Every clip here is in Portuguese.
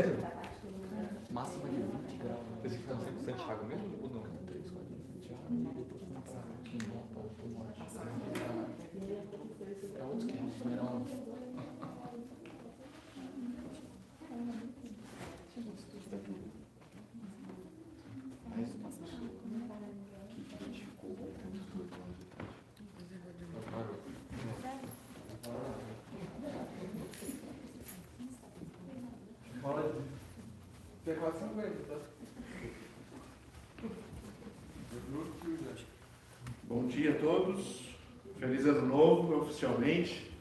Sério? Máxima de 20 graus. Esse fica 100% de água mesmo ou não? 3, 4 de água e depois vamos pra norte. Pra outros que é verão. Bom dia a todos, feliz ano novo oficialmente.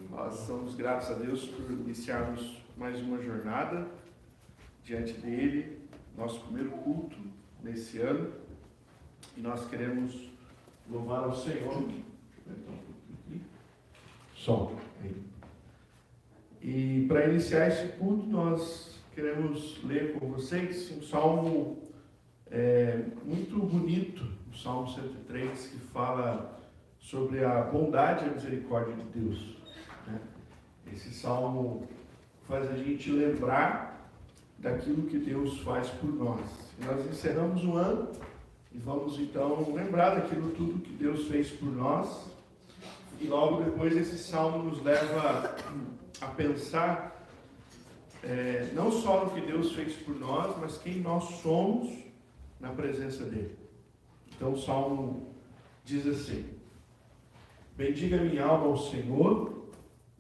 Nós somos gratos a Deus por iniciarmos mais uma jornada diante dele, nosso primeiro culto nesse ano, e nós queremos louvar ao Senhor. Som. E para iniciar esse culto nós queremos ler com vocês um salmo muito bonito, o Salmo 103, que fala sobre a bondade e a misericórdia de Deus, né? Esse salmo faz a gente lembrar daquilo que Deus faz por nós. E nós encerramos o ano e vamos então lembrar daquilo tudo que Deus fez por nós. E logo depois esse salmo nos leva a pensar não só no que Deus fez por nós, mas quem nós somos na presença dele. Então o salmo diz assim: bendiga minha alma ao Senhor,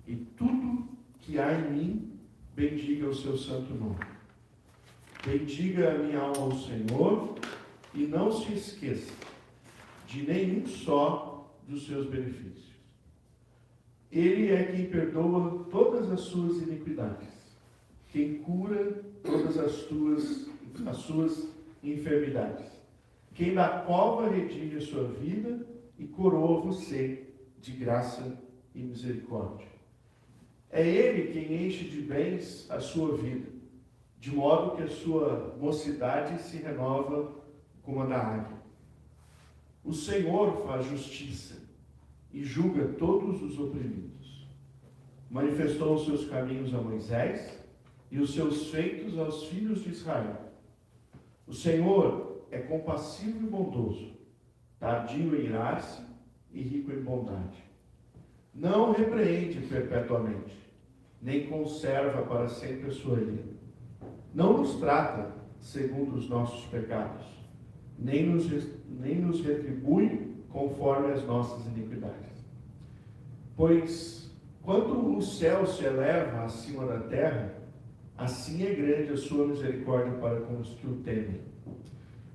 e tudo que há em mim, bendiga o seu santo nome. Bendiga a minha alma ao Senhor, e não se esqueça de nenhum só dos seus benefícios. Ele é quem perdoa todas as suas iniquidades, quem cura todas as suas enfermidades, quem da cova redime a sua vida e coroa você de graça e misericórdia. É Ele quem enche de bens a sua vida, de modo que a sua mocidade se renova como a da águia. O Senhor faz justiça e julga todos os oprimidos. Manifestou os seus caminhos a Moisés e os seus feitos aos filhos de Israel. O Senhor é compassivo e bondoso, tardio em irar-se e rico em bondade. Não repreende perpetuamente, nem conserva para sempre a sua ira. Não nos trata segundo os nossos pecados, nem nos retribui conforme as nossas iniquidades. Pois, quanto o céu se eleva acima da terra, assim é grande a sua misericórdia para com os que o temem.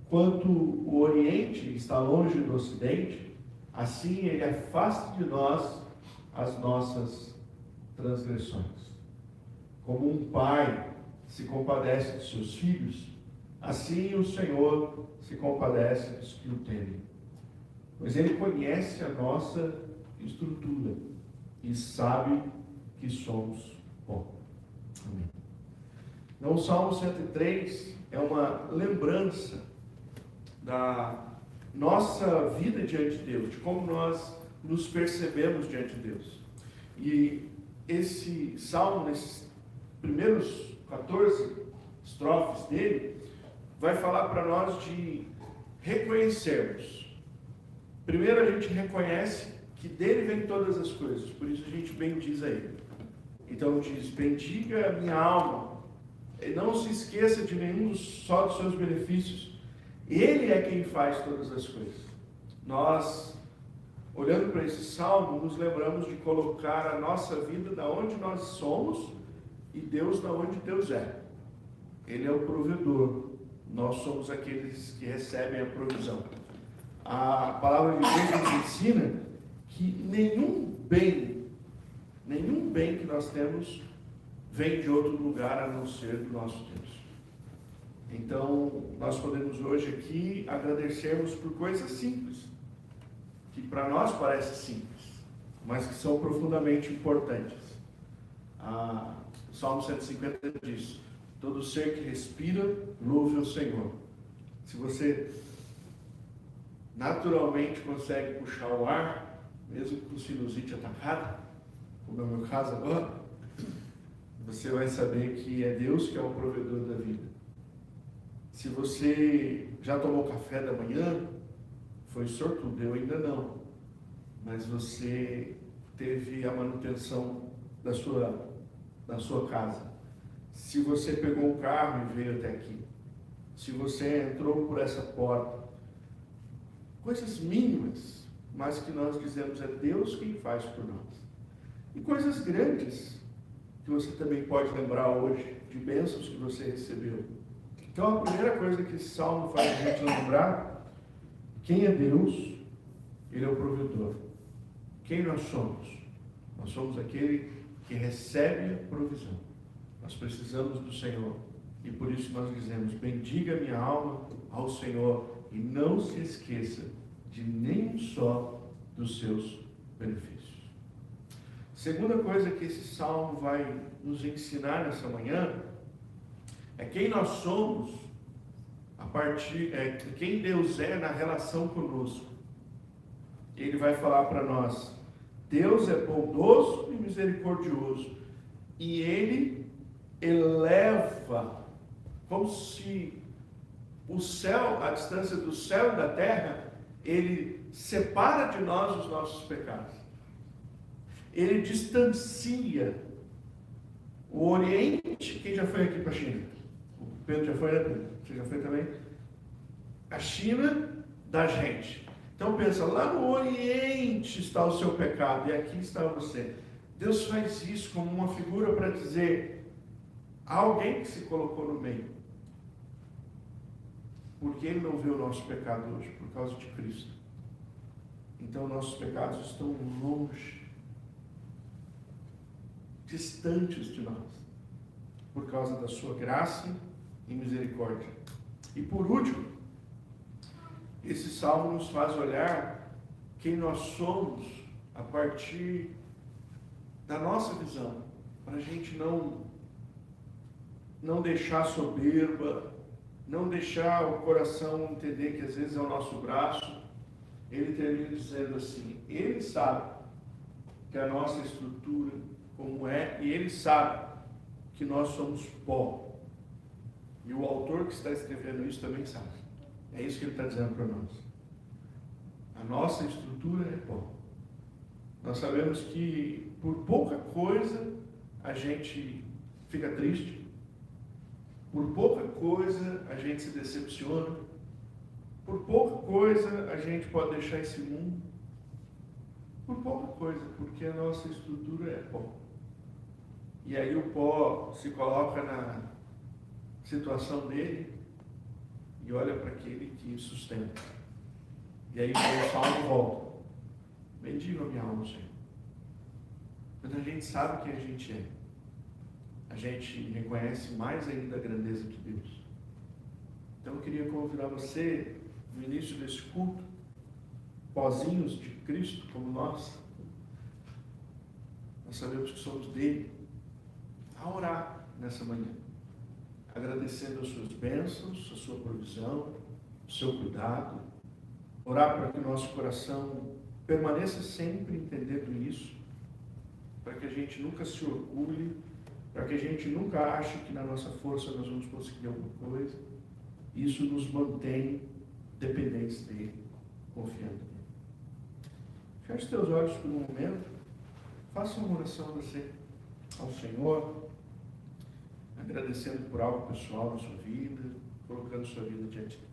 Quanto o Oriente está longe do Ocidente, assim ele afasta de nós as nossas transgressões. Como um pai se compadece de seus filhos, assim o Senhor se compadece dos que o temem. Pois ele conhece a nossa estrutura e sabe que somos pó. Amém. Então, o Salmo 103 é uma lembrança da nossa vida diante de Deus, de como nós nos percebemos diante de Deus. E esse salmo, nesses primeiros 14 estrofes dele, vai falar para nós de reconhecermos. Primeiro a gente reconhece que dele vem todas as coisas, por isso a gente bendiz a ele. Então diz: bendiga a minha alma, e não se esqueça de nenhum só dos seus benefícios. Ele é quem faz todas as coisas. Nós, olhando para esse salmo, nos lembramos de colocar a nossa vida da onde nós somos e Deus da onde Deus é. Ele é o provedor. Nós somos aqueles que recebem a provisão. A palavra de Deus nos ensina que nenhum bem que nós temos vem de outro lugar a não ser do nosso Deus. Então, nós podemos hoje aqui agradecermos por coisas simples, que para nós parecem simples, mas que são profundamente importantes. O Salmo 150 diz: todo ser que respira, louve ao Senhor. Se você naturalmente consegue puxar o ar, mesmo com sinusite atacada, como é o meu caso agora, você vai saber que é Deus que é o provedor da vida. Se você já tomou café da manhã, foi sortudo, eu ainda não. Mas você teve a manutenção da sua casa. Se você pegou o carro e veio até aqui, se você entrou por essa porta, coisas mínimas, mas que nós dizemos é Deus quem faz por nós. E coisas grandes, que você também pode lembrar hoje, de bênçãos que você recebeu. Então a primeira coisa que esse salmo faz a gente lembrar, quem é Deus? Ele é o provedor. Quem nós somos? Nós somos aquele que recebe a provisão. Nós precisamos do Senhor. E por isso nós dizemos, bendiga minha alma ao Senhor e não se esqueça de nenhum só dos seus benefícios. Segunda coisa que esse salmo vai nos ensinar nessa manhã é quem nós somos quem Deus é na relação conosco. Ele vai falar para nós, Deus é bondoso e misericordioso, e Ele eleva, como se o céu, a distância do céu e da terra, Ele separa de nós os nossos pecados. Ele distancia o Oriente. Quem já foi aqui para a China? O Pedro já foi, né, Pedro? Você já foi também? A China da gente. Então pensa, lá no Oriente está o seu pecado e aqui está você. Deus faz isso como uma figura para dizer, há alguém que se colocou no meio. Porque Ele não vê o nosso pecado hoje, por causa de Cristo. Então nossos pecados estão longe, distantes de nós, por causa da sua graça e misericórdia. E por último, esse salmo nos faz olhar quem nós somos a partir da nossa visão, para a gente não deixar soberba, não deixar o coração entender que às vezes é o nosso braço. Ele termina dizendo assim, Ele sabe que a nossa estrutura como é, e Ele sabe que nós somos pó. E o autor que está escrevendo isso também sabe. É isso que ele está dizendo para nós. A nossa estrutura é pó. Nós sabemos que por pouca coisa a gente fica triste, por pouca coisa a gente se decepciona, por pouca coisa a gente pode deixar esse mundo, por pouca coisa, porque a nossa estrutura é pó. E aí o pó se coloca na situação dele e olha para aquele que sustenta. E aí o salmo volta. Bendiga a minha alma, Senhor. Quando a gente sabe quem a gente é, a gente reconhece mais ainda a grandeza de Deus. Então eu queria convidar você, no início desse culto, pozinhos de Cristo como nós sabemos que somos dele, a orar nessa manhã, agradecendo as suas bênçãos, a sua provisão, o seu cuidado, orar para que o nosso coração permaneça sempre entendendo isso, para que a gente nunca se orgulhe, para que a gente nunca ache que na nossa força nós vamos conseguir alguma coisa. Isso nos mantém dependentes dele, confiando nele. Feche os teus olhos por um momento, faça uma oração você ao Senhor, agradecendo por algo pessoal na sua vida, colocando sua vida diante dele.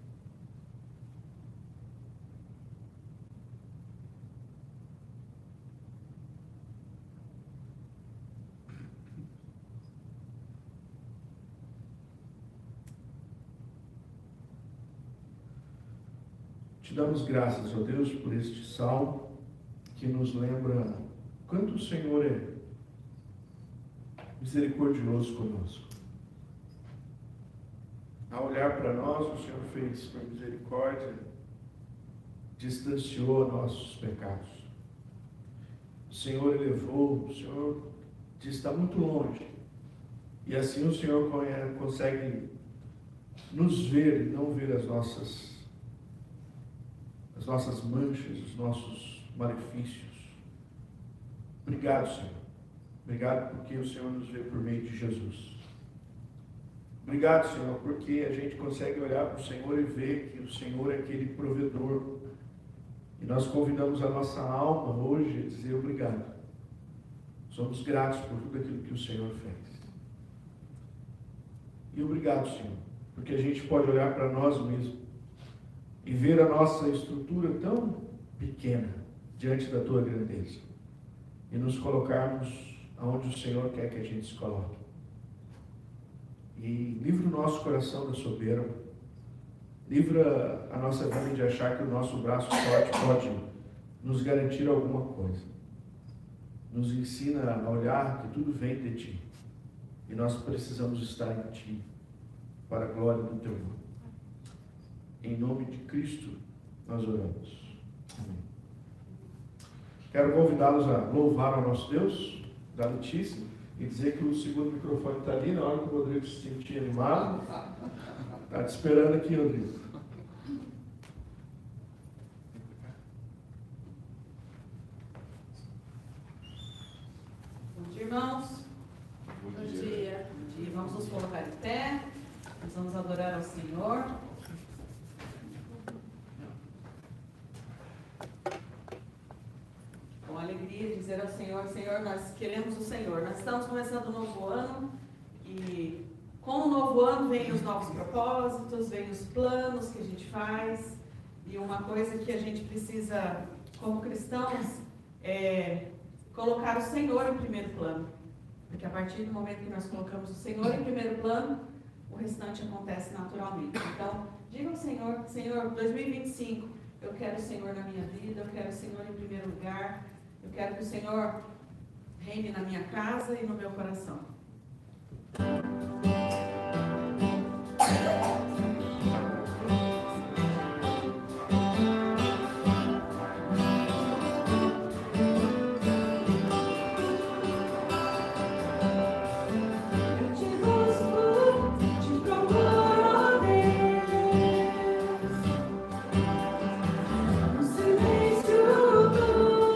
Te damos graças, ó Deus, por este salmo que nos lembra quanto o Senhor é misericordioso conosco. Ao olhar para nós, o Senhor fez com misericórdia, distanciou nossos pecados. O Senhor elevou, o Senhor está muito longe. E assim o Senhor consegue nos ver e não ver as nossas manchas, os nossos malefícios. Obrigado, Senhor. Obrigado porque o Senhor nos vê por meio de Jesus. Obrigado, Senhor, porque a gente consegue olhar para o Senhor e ver que o Senhor é aquele provedor. E nós convidamos a nossa alma hoje a dizer obrigado. Somos gratos por tudo aquilo que o Senhor fez. E obrigado, Senhor, porque a gente pode olhar para nós mesmos e ver a nossa estrutura tão pequena diante da Tua grandeza e nos colocarmos aonde o Senhor quer que a gente se coloque. E livra o nosso coração da soberba, livra a nossa vida de achar que o nosso braço forte pode nos garantir alguma coisa. Nos ensina a olhar que tudo vem de Ti. E nós precisamos estar em Ti, para a glória do Teu nome. Em nome de Cristo, nós oramos. Amém. Quero convidá-los a louvar ao nosso Deus, da Letícia, e dizer que o segundo microfone está ali, na hora que o Rodrigo se sentir animado. Está te esperando aqui, Rodrigo. Bom dia, irmãos. Bom dia. Vamos nos colocar de pé. Nós vamos adorar ao Senhor. Com alegria dizer ao Senhor, Senhor, nós queremos o Senhor. Nós estamos começando um novo ano e com o novo ano vem os novos propósitos, vem os planos que a gente faz. E uma coisa que a gente precisa, como cristãos, é colocar o Senhor em primeiro plano. Porque a partir do momento que nós colocamos o Senhor em primeiro plano, o restante acontece naturalmente. Então, diga ao Senhor, Senhor, 2025, eu quero o Senhor na minha vida, eu quero o Senhor em primeiro lugar, eu quero que o Senhor reine na minha casa e no meu coração. Silêncio tu estás.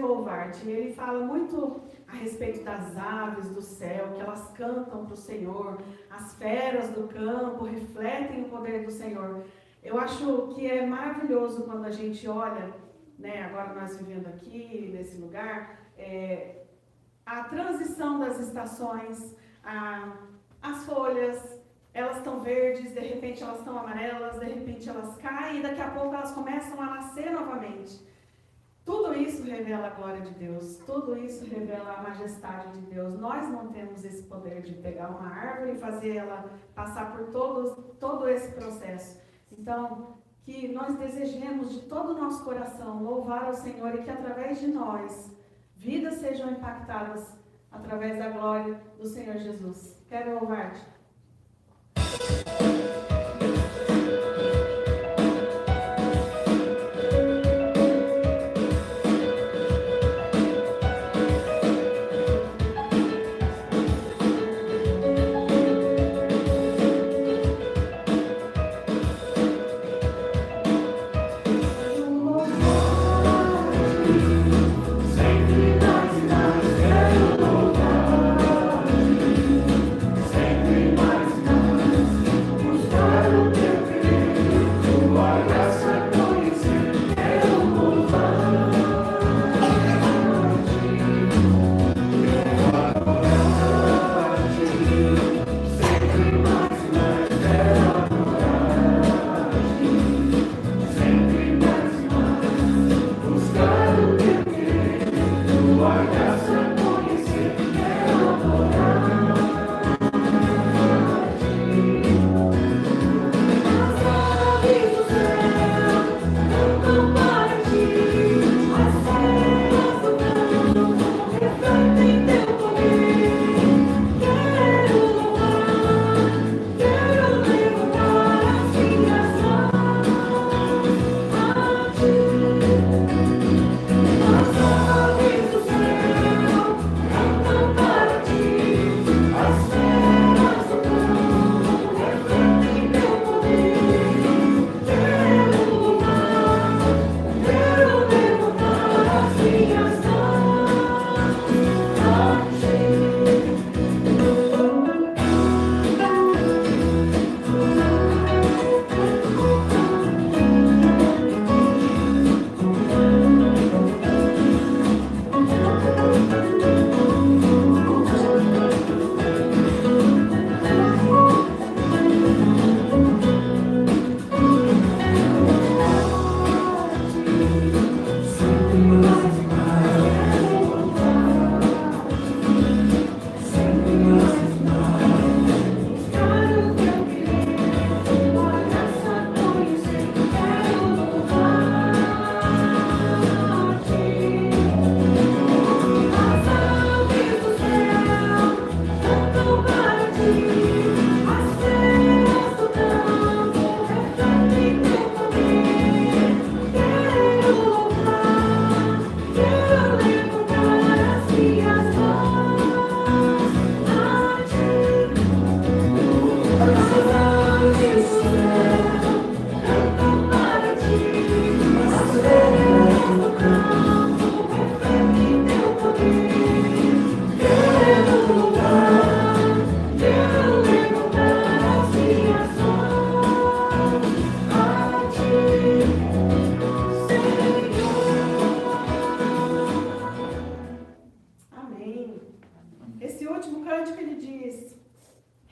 louvar-te. Ele fala muito a respeito das aves do céu, que elas cantam para o Senhor, as feras do campo refletem o poder do Senhor. Eu acho que é maravilhoso quando a gente olha, né, agora nós vivendo aqui, nesse lugar, a transição das estações, as folhas, elas estão verdes, de repente elas estão amarelas, de repente elas caem e daqui a pouco elas começam a nascer novamente. Tudo isso revela a glória de Deus, tudo isso revela a majestade de Deus. Nós não temos esse poder de pegar uma árvore e fazer ela passar por todo esse processo. Então, que nós desejemos de todo o nosso coração louvar ao Senhor e que através de nós, vidas sejam impactadas através da glória do Senhor Jesus. Quero louvar-te.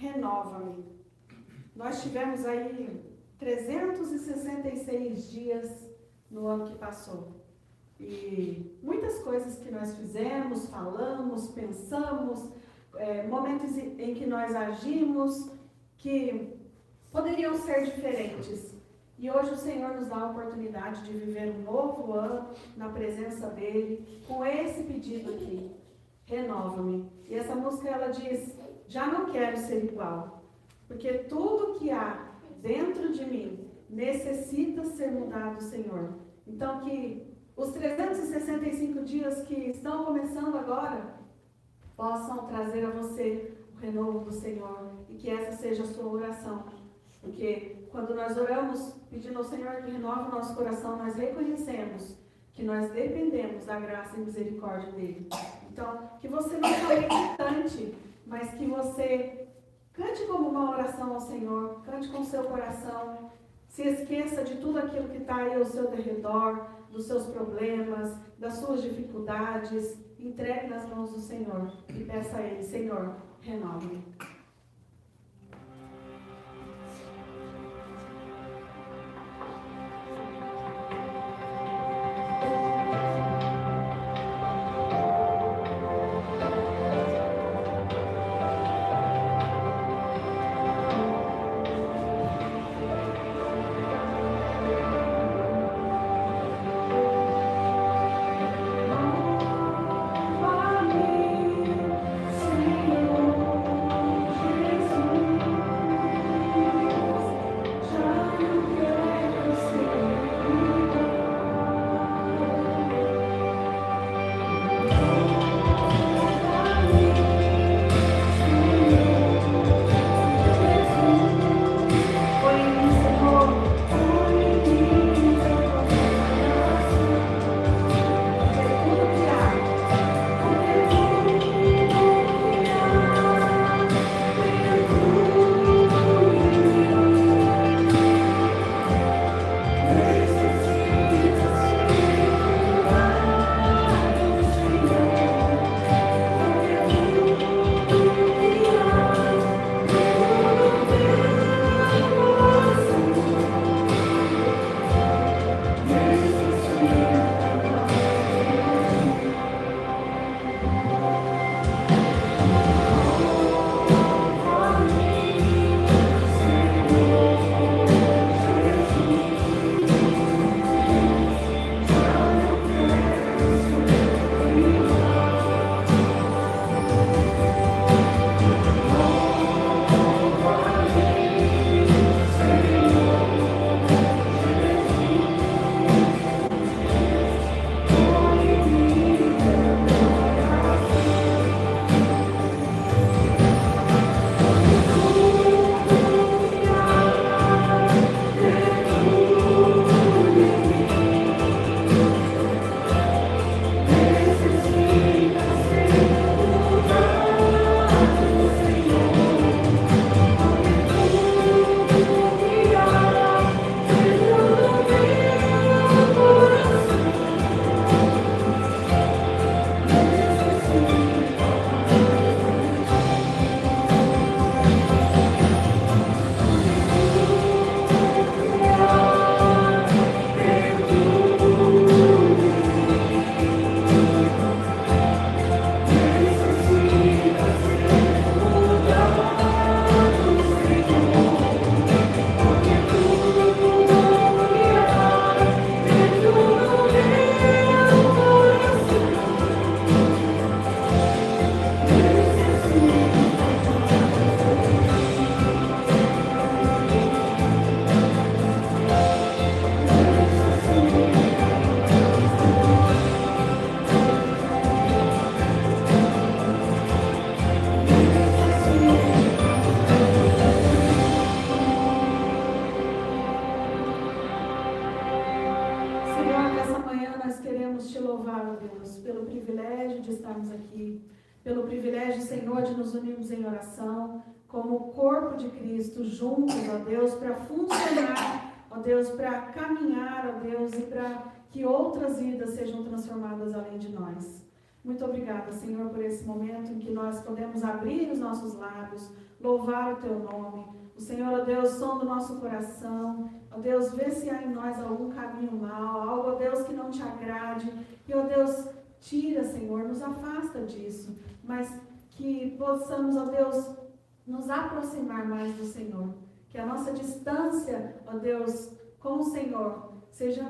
renova-me. Nós tivemos aí 366 dias no ano que passou. E muitas coisas que nós fizemos, falamos, pensamos, momentos em que nós agimos, que poderiam ser diferentes. E hoje o Senhor nos dá a oportunidade de viver um novo ano na presença dEle, com esse pedido aqui, renova-me. E essa música ela diz, já não quero ser igual, porque tudo que há dentro de mim necessita ser mudado, Senhor. Então que os 365 dias que estão começando agora possam trazer a você o renovo do Senhor e que essa seja a sua oração. Porque quando nós oramos pedindo ao Senhor que renove o nosso coração, nós reconhecemos que nós dependemos da graça e misericórdia dele. Então, que você não somente cante, mas que você cante como uma oração ao Senhor, cante com o seu coração, se esqueça de tudo aquilo que está aí ao seu derredor, dos seus problemas, das suas dificuldades, entregue nas mãos do Senhor e peça a Ele, Senhor, renove-me. Pelo privilégio, Senhor, de nos unirmos em oração, como o corpo de Cristo, juntos, ó Deus, para funcionar, ó Deus, para caminhar, ó Deus, e para que outras vidas sejam transformadas além de nós. Muito obrigada, Senhor, por esse momento em que nós podemos abrir os nossos lábios, louvar o Teu nome. O Senhor, ó Deus, sonda o nosso coração, ó Deus, vê se há em nós algum caminho mau, algo, ó Deus, que não te agrade, e, ó Deus, tira, Senhor, nos afasta disso, mas que possamos, ó Deus, nos aproximar mais do Senhor, que a nossa distância, ó Deus, com o Senhor, seja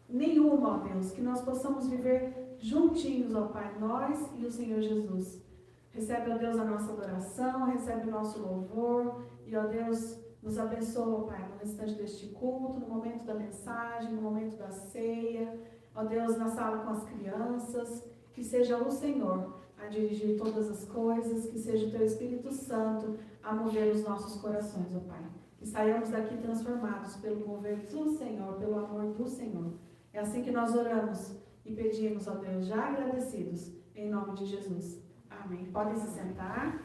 nenhuma, ó Deus, que nós possamos viver juntinhos, ó Pai, nós e o Senhor Jesus. Recebe, ó Deus, a nossa adoração, recebe o nosso louvor, e, ó Deus, nos abençoa, ó Pai, no restante deste culto, no momento da mensagem, no momento da ceia, ó Deus, na sala com as crianças, que seja o Senhor a dirigir todas as coisas, que seja o Teu Espírito Santo a mover os nossos corações, ó Pai. Que saiamos daqui transformados pelo mover do Senhor, pelo amor do Senhor. É assim que nós oramos e pedimos ao Deus já agradecidos, em nome de Jesus. Amém. Podem se sentar.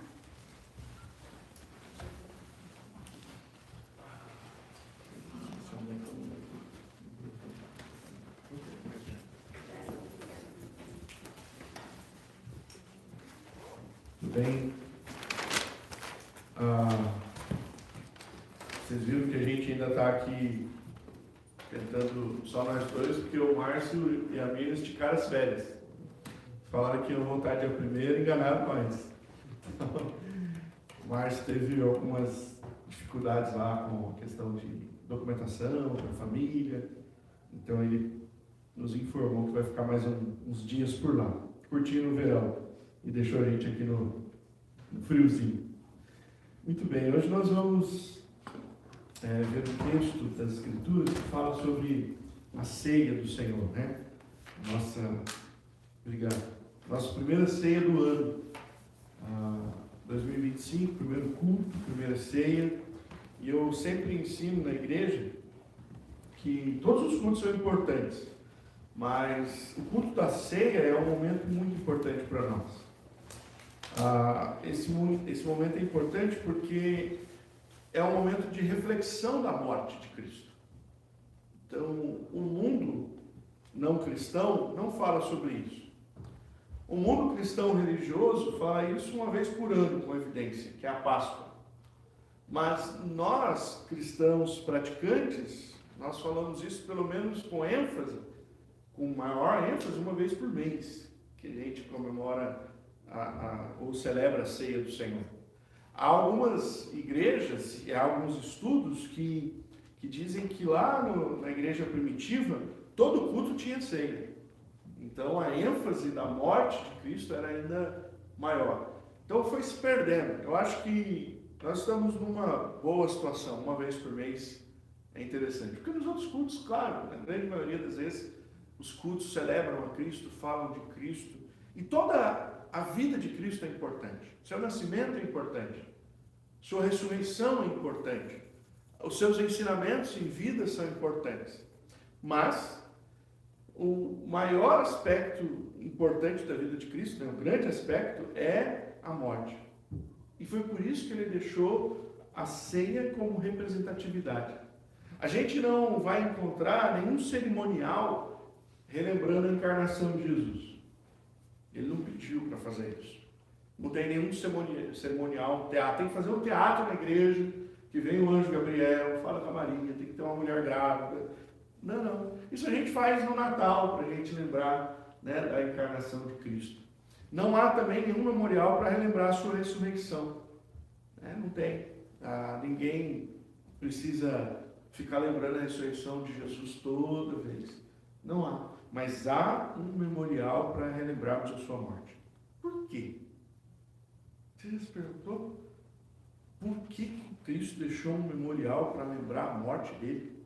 Tudo bem? Vocês viram que a gente ainda está aqui tentando só nós dois, porque o Márcio e a Miriam esticaram as férias. Falaram que iam voltar dia 1º e enganaram nós. O Márcio teve algumas dificuldades lá com a questão de documentação, com a família. Então ele nos informou que vai ficar mais uns dias por lá, curtindo o verão. E deixou a gente aqui no friozinho. Muito bem, hoje nós vamos ver um texto das Escrituras que fala sobre a ceia do Senhor, né? Nossa primeira ceia do ano, 2025, primeiro culto, primeira ceia. E eu sempre ensino na igreja que todos os cultos são importantes, mas o culto da ceia é um momento muito importante para nós. Esse momento é importante porque é um momento de reflexão da morte de Cristo. Então, o mundo não cristão não fala sobre isso. O mundo cristão religioso fala isso uma vez por ano, com evidência, que é a Páscoa. Mas nós, cristãos praticantes, nós falamos isso pelo menos com ênfase, com maior ênfase, uma vez por mês, que a gente comemora ou celebra a ceia do Senhor. Há algumas igrejas e há alguns estudos que dizem que lá na igreja primitiva, todo culto tinha ceia. Então a ênfase da morte de Cristo era ainda maior. Então foi se perdendo. Eu acho que nós estamos numa boa situação, uma vez por mês é interessante. Porque nos outros cultos, claro, na grande maioria das vezes, os cultos celebram a Cristo, falam de Cristo. E toda a vida de Cristo é importante. Seu nascimento é importante. Sua ressurreição é importante. Os seus ensinamentos em vida são importantes. Mas o maior aspecto importante da vida de Cristo, né, o grande aspecto, é a morte. E foi por isso que ele deixou a ceia como representatividade. A gente não vai encontrar nenhum cerimonial relembrando a encarnação de Jesus. Ele não pediu para fazer isso. Não tem nenhum cerimonial, teatro. Tem que fazer um teatro na igreja, que vem o anjo Gabriel, fala com a Maria, tem que ter uma mulher grávida. Não. Isso a gente faz no Natal, para a gente lembrar, né, da encarnação de Cristo. Não há também nenhum memorial para relembrar a sua ressurreição. Não tem. Ninguém precisa ficar lembrando a ressurreição de Jesus toda vez. Não há. Mas há um memorial para relembrarmos a sua morte. Por quê? Você já se perguntou? Por que Cristo deixou um memorial para lembrar a morte dele?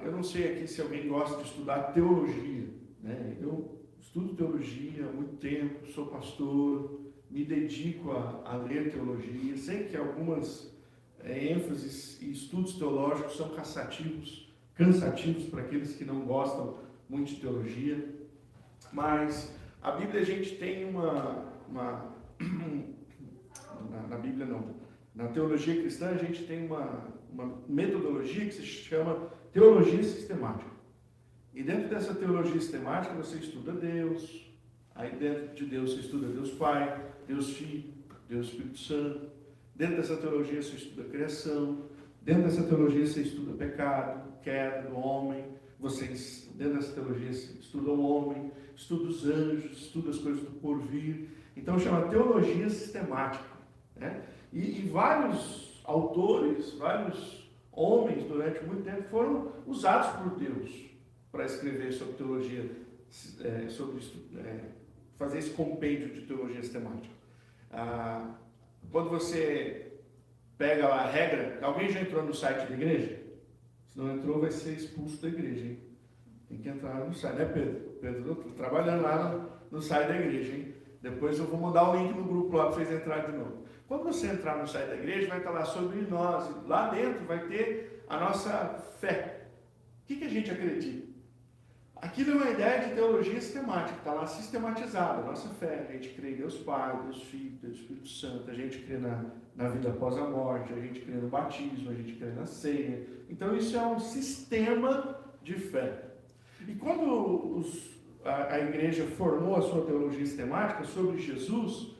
Eu não sei aqui se alguém gosta de estudar teologia, né? Eu estudo teologia há muito tempo, sou pastor, me dedico a ler teologia. Sei que algumas ênfases e estudos teológicos são cansativos para aqueles que não gostam muito de teologia, mas a Bíblia a gente tem na Bíblia não, na teologia cristã a gente tem uma metodologia que se chama teologia sistemática. E dentro dessa teologia sistemática você estuda Deus, aí dentro de Deus você estuda Deus Pai, Deus Filho, Deus Espírito Santo. Dentro dessa teologia você estuda a criação, dentro dessa teologia você estuda pecado, queda do homem, dentro dessa teologia você estuda o homem, estuda os anjos, estuda as coisas do porvir. Então chama teologia sistemática, né? E vários autores, vários homens durante muito tempo foram usados por Deus para escrever sobre teologia, fazer esse compêndio de teologia sistemática. Quando você pega lá a regra, alguém já entrou no site da igreja? Se não entrou, vai ser expulso da igreja, hein? Tem que entrar no site, né, Pedro? Pedro está trabalhando lá no site da igreja, hein? Depois eu vou mandar o link no grupo lá para vocês entrarem de novo. Quando você entrar no site da igreja, vai estar lá sobre nós. Lá dentro vai ter a nossa fé. que a gente acredita? Aquilo é uma ideia de teologia sistemática, está lá sistematizada. Nossa fé, a gente crê em Deus Pai, Deus Filho, Deus Espírito Santo, a gente crê na vida após a morte, a gente crê no batismo, a gente crê na ceia. Então isso é um sistema de fé. E quando a igreja formou a sua teologia sistemática sobre Jesus,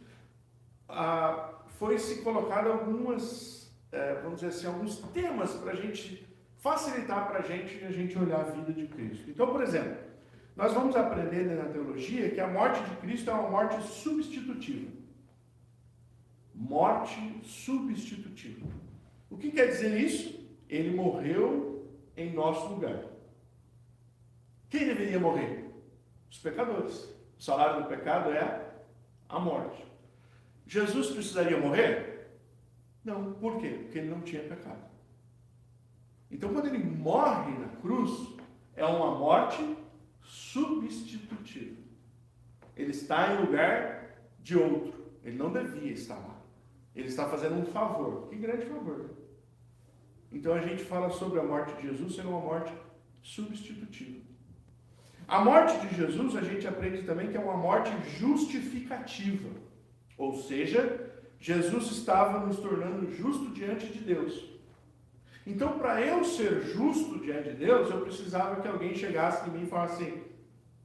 foi-se colocado algumas, vamos dizer assim, alguns temas para a gente facilitar para a gente olhar a vida de Cristo. Então, por exemplo, nós vamos aprender na teologia que a morte de Cristo é uma morte substitutiva. Morte substitutiva. O que quer dizer isso? Ele morreu em nosso lugar. Quem deveria morrer? Os pecadores. O salário do pecado é a morte. Jesus precisaria morrer? Não. Por quê? Porque ele não tinha pecado. Então, quando ele morre na cruz, é uma morte substitutiva. Ele está em lugar de outro. Ele não devia estar lá. Ele está fazendo um favor. Que grande favor. Então, a gente fala sobre a morte de Jesus sendo uma morte substitutiva. A morte de Jesus, a gente aprende também que é uma morte justificativa. Ou seja, Jesus estava nos tornando justo diante de Deus. Então, para eu ser justo diante de Deus, eu precisava que alguém chegasse em mim e falasse assim,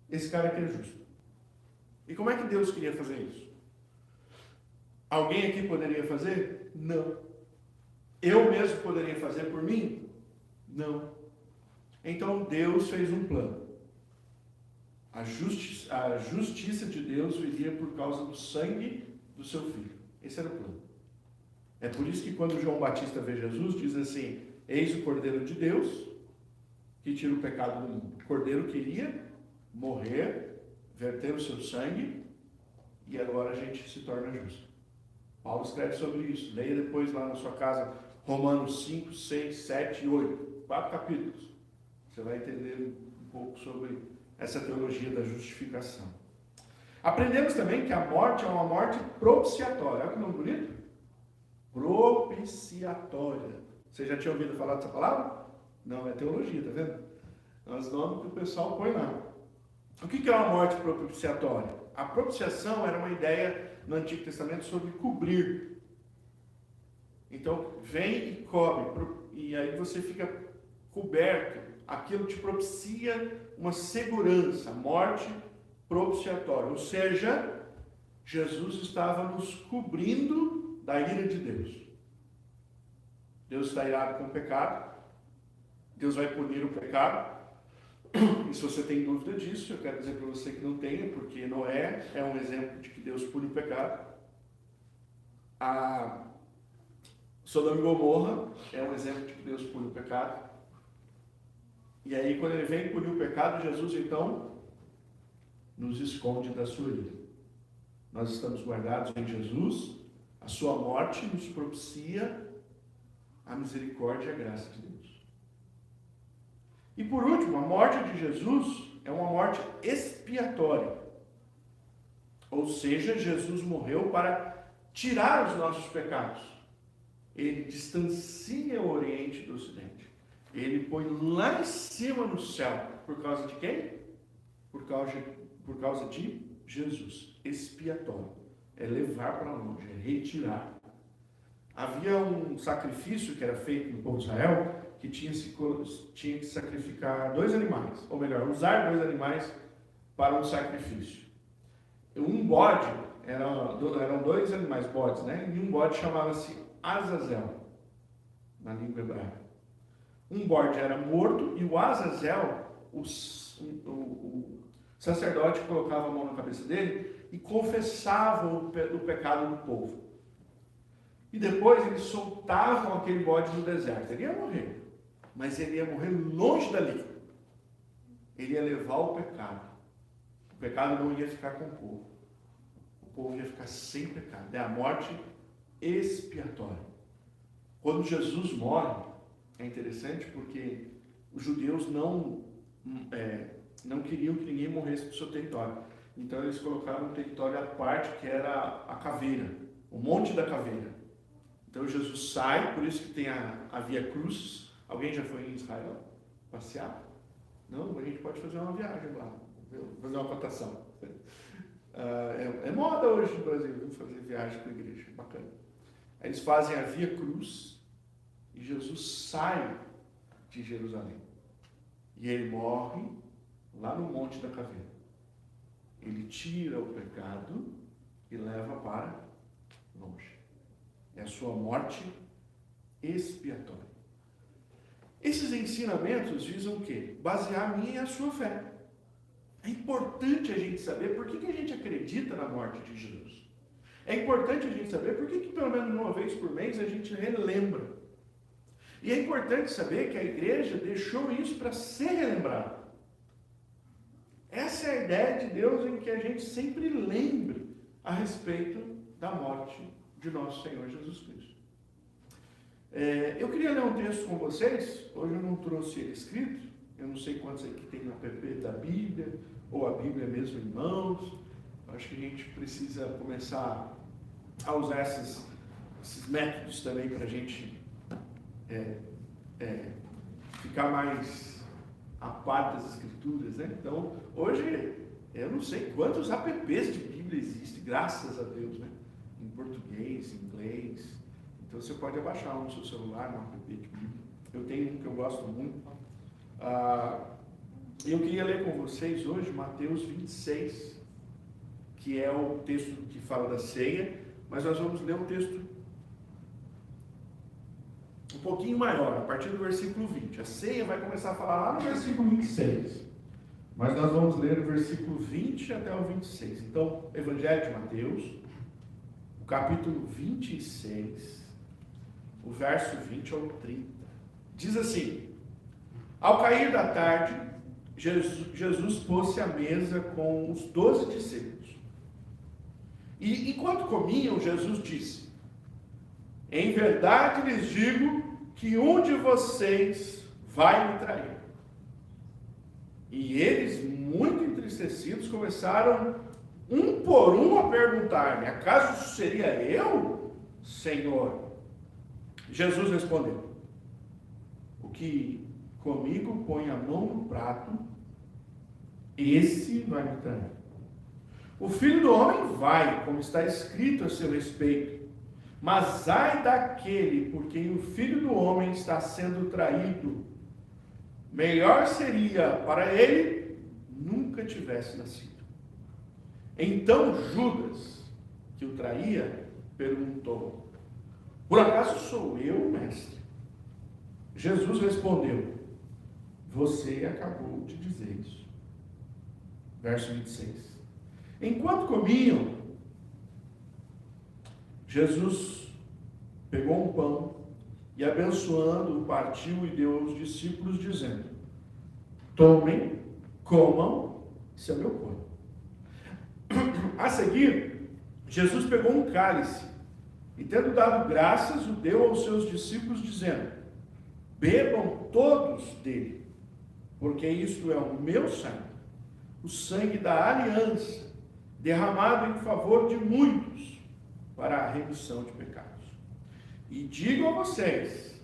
esse cara aqui é justo. E como é que Deus queria fazer isso? Alguém aqui poderia fazer? Não. Eu mesmo poderia fazer por mim? Não. Então, Deus fez um plano. A justiça de Deus viria por causa do sangue do seu filho. Esse era o plano. É por isso que quando João Batista vê Jesus, diz assim, eis o Cordeiro de Deus que tira o pecado do mundo. O Cordeiro queria morrer, verter o seu sangue, e agora a gente se torna justo. Paulo escreve sobre isso. Leia depois lá na sua casa Romanos 5, 6, 7 e 8. 4 capítulos. Você vai entender um pouco sobre essa teologia da justificação. Aprendemos também que a morte é uma morte propiciatória. Olha que nome bonito. Propiciatória. Você já tinha ouvido falar dessa palavra? Não, é teologia, tá vendo? É os nomes que o pessoal põe lá. O que é uma morte propiciatória? A propiciação era uma ideia no Antigo Testamento sobre cobrir. Então, vem e cobre, e aí você fica coberto. Aquilo te propicia uma segurança, morte propiciatória. Ou seja, Jesus estava nos cobrindo da ira de Deus. Deus está irado com o pecado. Deus vai punir o pecado. E se você tem dúvida disso, eu quero dizer para você que não tenha, porque Noé é um exemplo de que Deus pune o pecado. A Sodoma e Gomorra é um exemplo de que Deus pune o pecado. E aí, quando ele vem punir o pecado, Jesus, então, nos esconde da sua ira. Nós estamos guardados em Jesus, a sua morte nos propicia a misericórdia e a graça de Deus. E por último, a morte de Jesus é uma morte expiatória. Ou seja, Jesus morreu para tirar os nossos pecados. Ele distancia o Oriente do Ocidente. Ele põe lá em cima no céu. Por causa de quem? Por causa de Jesus. Expiatório. É levar para longe, é retirar. Havia um sacrifício que era feito no povo de Israel, que tinha que sacrificar 2 animais. Ou melhor, usar 2 animais para um sacrifício. Um bode, eram 2 animais, bodes, né? E um bode chamava-se Azazel, na língua hebraica. Um bode era morto e o Azazel, o sacerdote colocava a mão na cabeça dele e confessava o pecado do povo. E depois eles soltavam aquele bode no deserto. Ele ia morrer, mas ele ia morrer longe dali. Ele ia levar o pecado. O pecado não ia ficar com o povo. O povo ia ficar sem pecado. É a morte expiatória. Quando Jesus morre, é interessante porque os judeus não queriam que ninguém morresse do seu território. Então eles colocaram um território à parte, que era a caveira, o Monte da Caveira. Então Jesus sai, por isso que tem a Via Cruz. Alguém já foi em Israel passear? Não, a gente pode fazer uma viagem lá, fazer uma cotação. É moda hoje no Brasil, viu? Fazer viagem com a igreja, bacana. Aí eles fazem a Via Cruz e Jesus sai de Jerusalém. E ele morre lá no Monte da Caveira. Ele tira o pecado e leva para longe. É a sua morte expiatória. Esses ensinamentos visam o quê? Basear a minha e a sua fé. É importante a gente saber por que a gente acredita na morte de Jesus. É importante a gente saber por que pelo menos uma vez por mês a gente relembra. E é importante saber que a igreja deixou isso para ser relembrado. Essa é a ideia de Deus em que a gente sempre lembre a respeito da morte de nosso Senhor Jesus Cristo. Eu queria ler um texto com vocês. Hoje eu não trouxe ele escrito. Eu não sei quantos aqui tem no app da Bíblia, ou a Bíblia mesmo em mãos. Acho que a gente precisa começar a usar esses métodos também para a gente ficar mais a par das Escrituras, né? Então, hoje, eu não sei quantos apps de Bíblia existem, graças a Deus, né? Em português, em inglês. Então, você pode abaixar um no seu celular, um app de Bíblia. Eu tenho um que eu gosto muito. Eu queria ler com vocês hoje Mateus 26, que é o texto que fala da ceia, mas nós vamos ler um texto um pouquinho maior, a partir do versículo 20. A ceia vai começar a falar lá no versículo 26, mas nós vamos ler o versículo 20 até o 26. Então, Evangelho de Mateus, o capítulo 26, o verso 20 ao 30. Diz assim: ao cair da tarde, Jesus pôs-se à mesa com os 12 discípulos. E enquanto comiam, Jesus disse: em verdade lhes digo que um de vocês vai me trair. E eles, muito entristecidos, começaram um por um a perguntar-me: acaso isso seria eu, Senhor? Jesus respondeu: o que comigo põe a mão no prato, esse vai me trair. O Filho do Homem vai, como está escrito a seu respeito. Mas ai daquele por quem o Filho do Homem está sendo traído. Melhor seria para ele nunca tivesse nascido. Então Judas, que o traía, perguntou: por acaso sou eu, mestre? Jesus respondeu: você acabou de dizer isso. Verso 26. Enquanto comiam, Jesus pegou um pão e, abençoando-o, partiu e deu aos discípulos, dizendo: tomem, comam, isso é meu corpo. A seguir, Jesus pegou um cálice e, tendo dado graças, o deu aos seus discípulos, dizendo: bebam todos dele, porque isto é o meu sangue, o sangue da aliança, derramado em favor de muitos, para a remissão de pecados. E digo a vocês,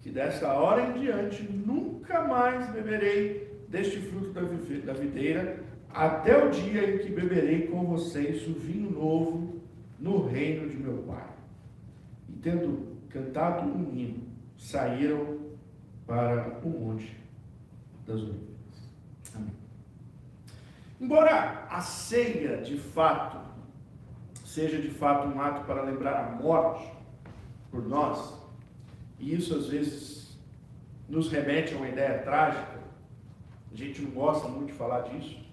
que desta hora em diante, nunca mais beberei deste fruto da videira, até o dia em que beberei com vocês o vinho novo no reino de meu Pai. E tendo cantado um hino, saíram para o Monte das Oliveiras. Amém. Embora a ceia, de fato, seja de fato um ato para lembrar a morte por nós, e isso às vezes nos remete a uma ideia trágica, a gente não gosta muito de falar disso.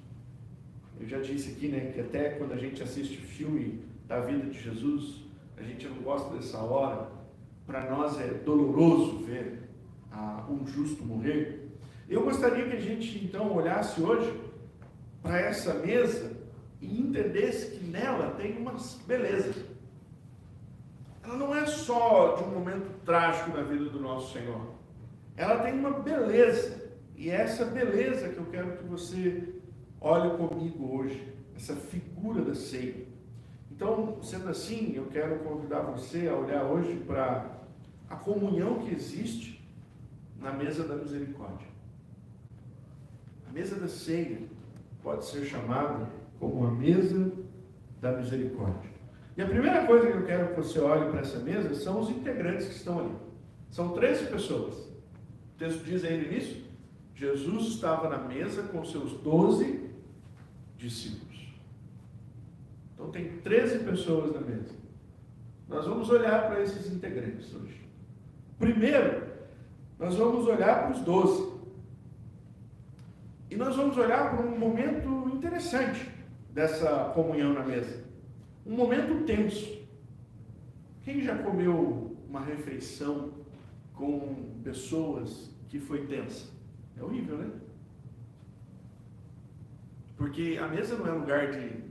Eu já disse aqui, né, que até quando a gente assiste o filme da vida de Jesus, a gente não gosta dessa hora. Para nós é doloroso ver um justo morrer. Eu gostaria que a gente então olhasse hoje para essa mesa e entendesse que nela tem uma beleza. Ela não é só de um momento trágico na vida do nosso Senhor. Ela tem uma beleza. E é essa beleza que eu quero que você olhe comigo hoje. Essa figura da ceia. Então, sendo assim, eu quero convidar você a olhar hoje para a comunhão que existe na mesa da misericórdia. A mesa da ceia pode ser chamada como a mesa da misericórdia. E a primeira coisa que eu quero que você olhe para essa mesa são os integrantes que estão ali. São 13 pessoas. O texto diz aí no início, Jesus estava na mesa com seus 12 discípulos. Então tem 13 pessoas na mesa. Nós vamos olhar para esses integrantes hoje. Primeiro, nós vamos olhar para os 12. E nós vamos olhar para um momento interessante dessa comunhão na mesa. Um momento tenso. Quem já comeu uma refeição com pessoas que foi tensa? É horrível, né? Porque a mesa não é lugar de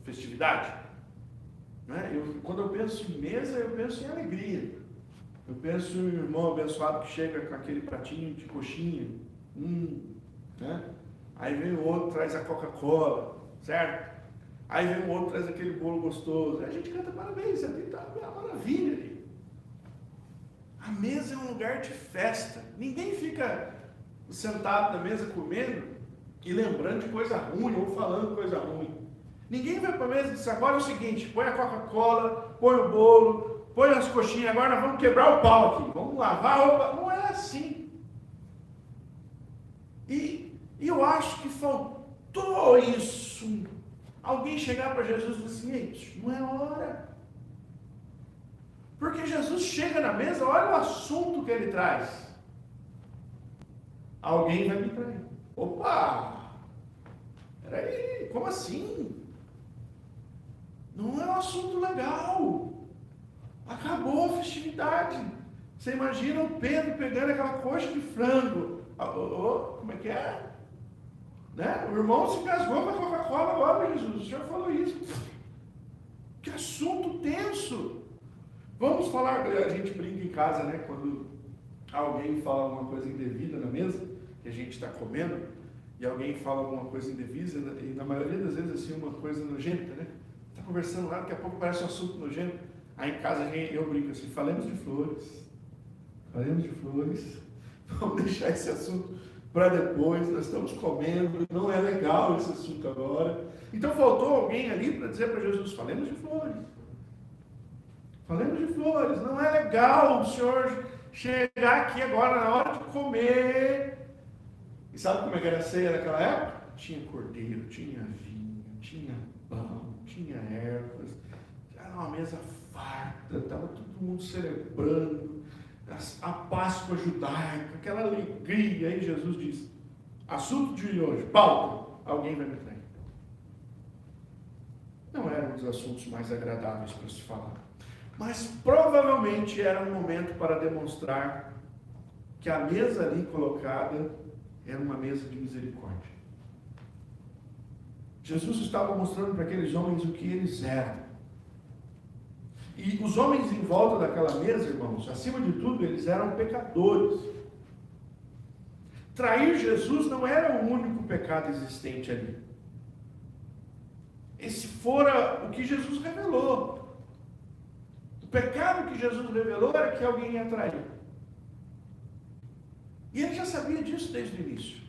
festividade. Né? Quando eu penso em mesa, eu penso em alegria. Eu penso em um irmão abençoado que chega com aquele pratinho de coxinha. Né? Aí vem o outro, traz a Coca-Cola, certo? Aí vem o outro, traz aquele bolo gostoso. Aí a gente canta parabéns, tá uma maravilha ali. A mesa é um lugar de festa. Ninguém fica sentado na mesa comendo e lembrando de coisa ruim ou falando coisa ruim. Ninguém vai para a mesa e diz, agora é o seguinte, põe a Coca-Cola, põe o bolo, põe as coxinhas, agora nós vamos quebrar o pau aqui, vamos lavar a roupa. Não é assim. E eu acho que faltou isso. Alguém chegar para Jesus e dizer assim, ei, não é hora. Porque Jesus chega na mesa, olha o assunto que ele traz. Alguém vai me trair. Opa! Peraí, como assim? Não é um assunto legal. Acabou a festividade. Você imagina o Pedro pegando aquela coxa de frango. Como é que é? Né? O irmão se casou com a Coca-Cola agora, Jesus. O Senhor falou isso. Que assunto tenso. Vamos falar, a gente brinca em casa, né? Quando alguém fala alguma coisa indevida na mesa, que a gente está comendo, e alguém fala alguma coisa indevida, e na maioria das vezes assim, uma coisa nojenta, né? Está conversando lá, daqui a pouco parece um assunto nojento. Aí em casa eu brinco assim, falemos de flores. Falemos de flores. Vamos deixar esse assunto para depois, nós estamos comendo, não é legal esse assunto agora. Então faltou alguém ali para dizer para Jesus, falemos de flores. Falemos de flores, não é legal o Senhor chegar aqui agora na hora de comer. E sabe como é que era a ceia naquela época? Tinha cordeiro, tinha vinho, tinha pão, tinha ervas, era uma mesa farta, estava todo mundo celebrando a Páscoa judaica, aquela alegria. Aí Jesus diz, assunto de hoje, pauta, alguém vai me trair. Não era um dos assuntos mais agradáveis para se falar, mas provavelmente era um momento para demonstrar que a mesa ali colocada era uma mesa de misericórdia. Jesus estava mostrando para aqueles homens o que eles eram. E os homens em volta daquela mesa, irmãos, acima de tudo, eles eram pecadores. Trair Jesus não era o único pecado existente ali. Esse fora o que Jesus revelou. O pecado que Jesus revelou era que alguém ia trair. E ele já sabia disso desde o início.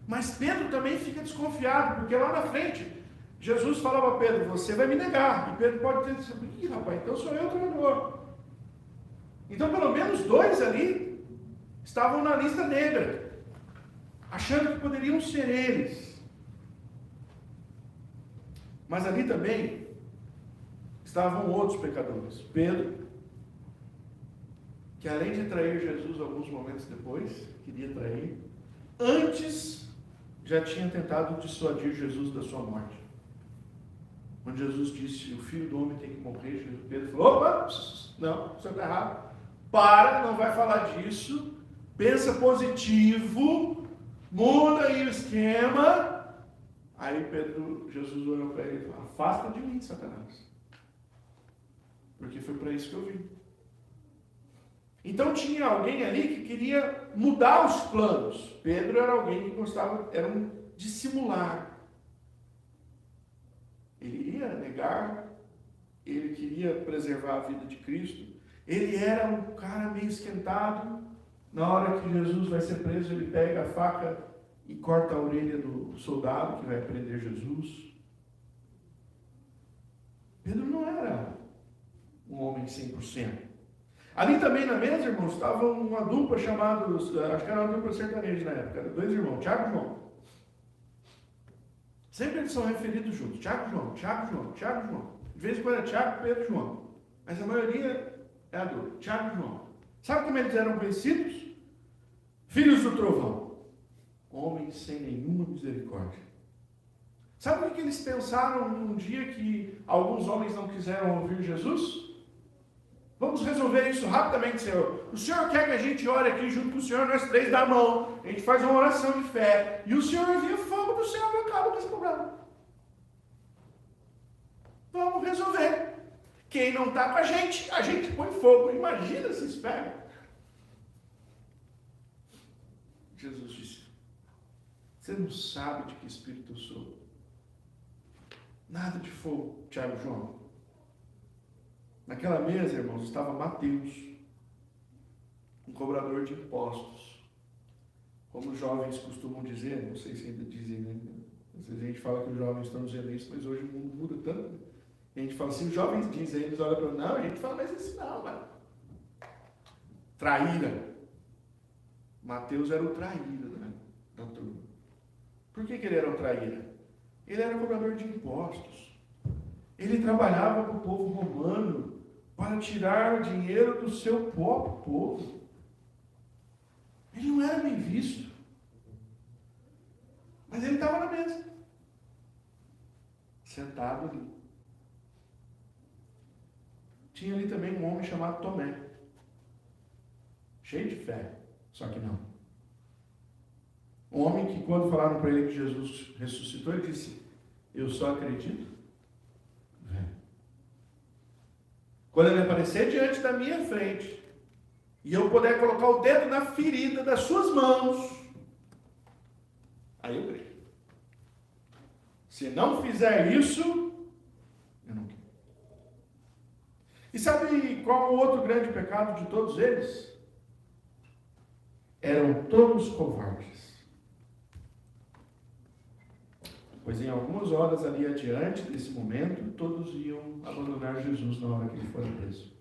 Mas Pedro também fica desconfiado, porque lá na frente, Jesus falava a Pedro, você vai me negar. E Pedro pode ter dito, ih, rapaz, então sou eu o traidor. Então pelo menos 2 ali estavam na lista negra, achando que poderiam ser eles. Mas ali também estavam outros pecadores. Pedro, que além de trair Jesus alguns momentos depois, queria trair, antes já tinha tentado dissuadir Jesus da sua morte. Quando Jesus disse, o Filho do Homem tem que morrer, Pedro falou, opa, não, você está errado. Para, não vai falar disso, pensa positivo, muda aí o esquema. Aí Jesus olhou para ele e falou, afasta de mim, Satanás. Porque foi para isso que eu vim. Então tinha alguém ali que queria mudar os planos. Pedro era alguém que gostava, era um dissimular. Ele ia negar, ele queria preservar a vida de Cristo. Ele era um cara meio esquentado. Na hora que Jesus vai ser preso, ele pega a faca e corta a orelha do soldado que vai prender Jesus. Pedro não era um homem 100%. Ali também na mesa, irmãos, estava uma dupla chamada, acho que era uma dupla sertaneja na época, eram 2 irmãos, Tiago e João. Sempre eles são referidos juntos, Tiago e João, Tiago e João, Tiago e João. De vez em quando é Tiago, Pedro e João. Mas a maioria é a dupla, Tiago e João. Sabe como eles eram conhecidos? Filhos do trovão. Homens sem nenhuma misericórdia. Sabe o que eles pensaram num dia que alguns homens não quiseram ouvir Jesus? Vamos resolver isso rapidamente, Senhor. O Senhor quer que a gente ore aqui junto com o Senhor, nós 3 da mão. A gente faz uma oração de fé. E o Senhor envia fogo do céu e acaba com esse problema. Vamos resolver. Quem não está com a gente põe fogo. Imagina se espera. Jesus disse: você não sabe de que espírito eu sou. Nada de fogo, Tiago e João. Naquela mesa, irmãos, estava Mateus, um cobrador de impostos. Como os jovens costumam dizer, não sei se ainda dizem, né? Às vezes a gente fala que os jovens estão dizendo isso, mas hoje o mundo muda tanto. E a gente fala assim, os jovens dizem, eles olham para nós, não, a gente fala, mas isso não, mano. Traíra. Mateus era o traíra, né, da turma. Por que ele era o traíra? Ele era cobrador de impostos. Ele trabalhava para o povo romano para tirar dinheiro do seu próprio povo. Ele não era bem visto. Mas ele estava na mesa, sentado ali. Tinha ali também um homem chamado Tomé, cheio de fé, só que não. Um homem que, quando falaram para ele que Jesus ressuscitou, ele disse: eu só acredito vendo. Quando ele aparecer diante da minha frente e eu puder colocar o dedo na ferida das suas mãos, aí eu creio. Se não fizer isso, eu não creio. E sabe qual o outro grande pecado de todos eles? Eram todos covardes. Pois em algumas horas ali adiante desse momento, todos iam abandonar Jesus na hora que ele for preso.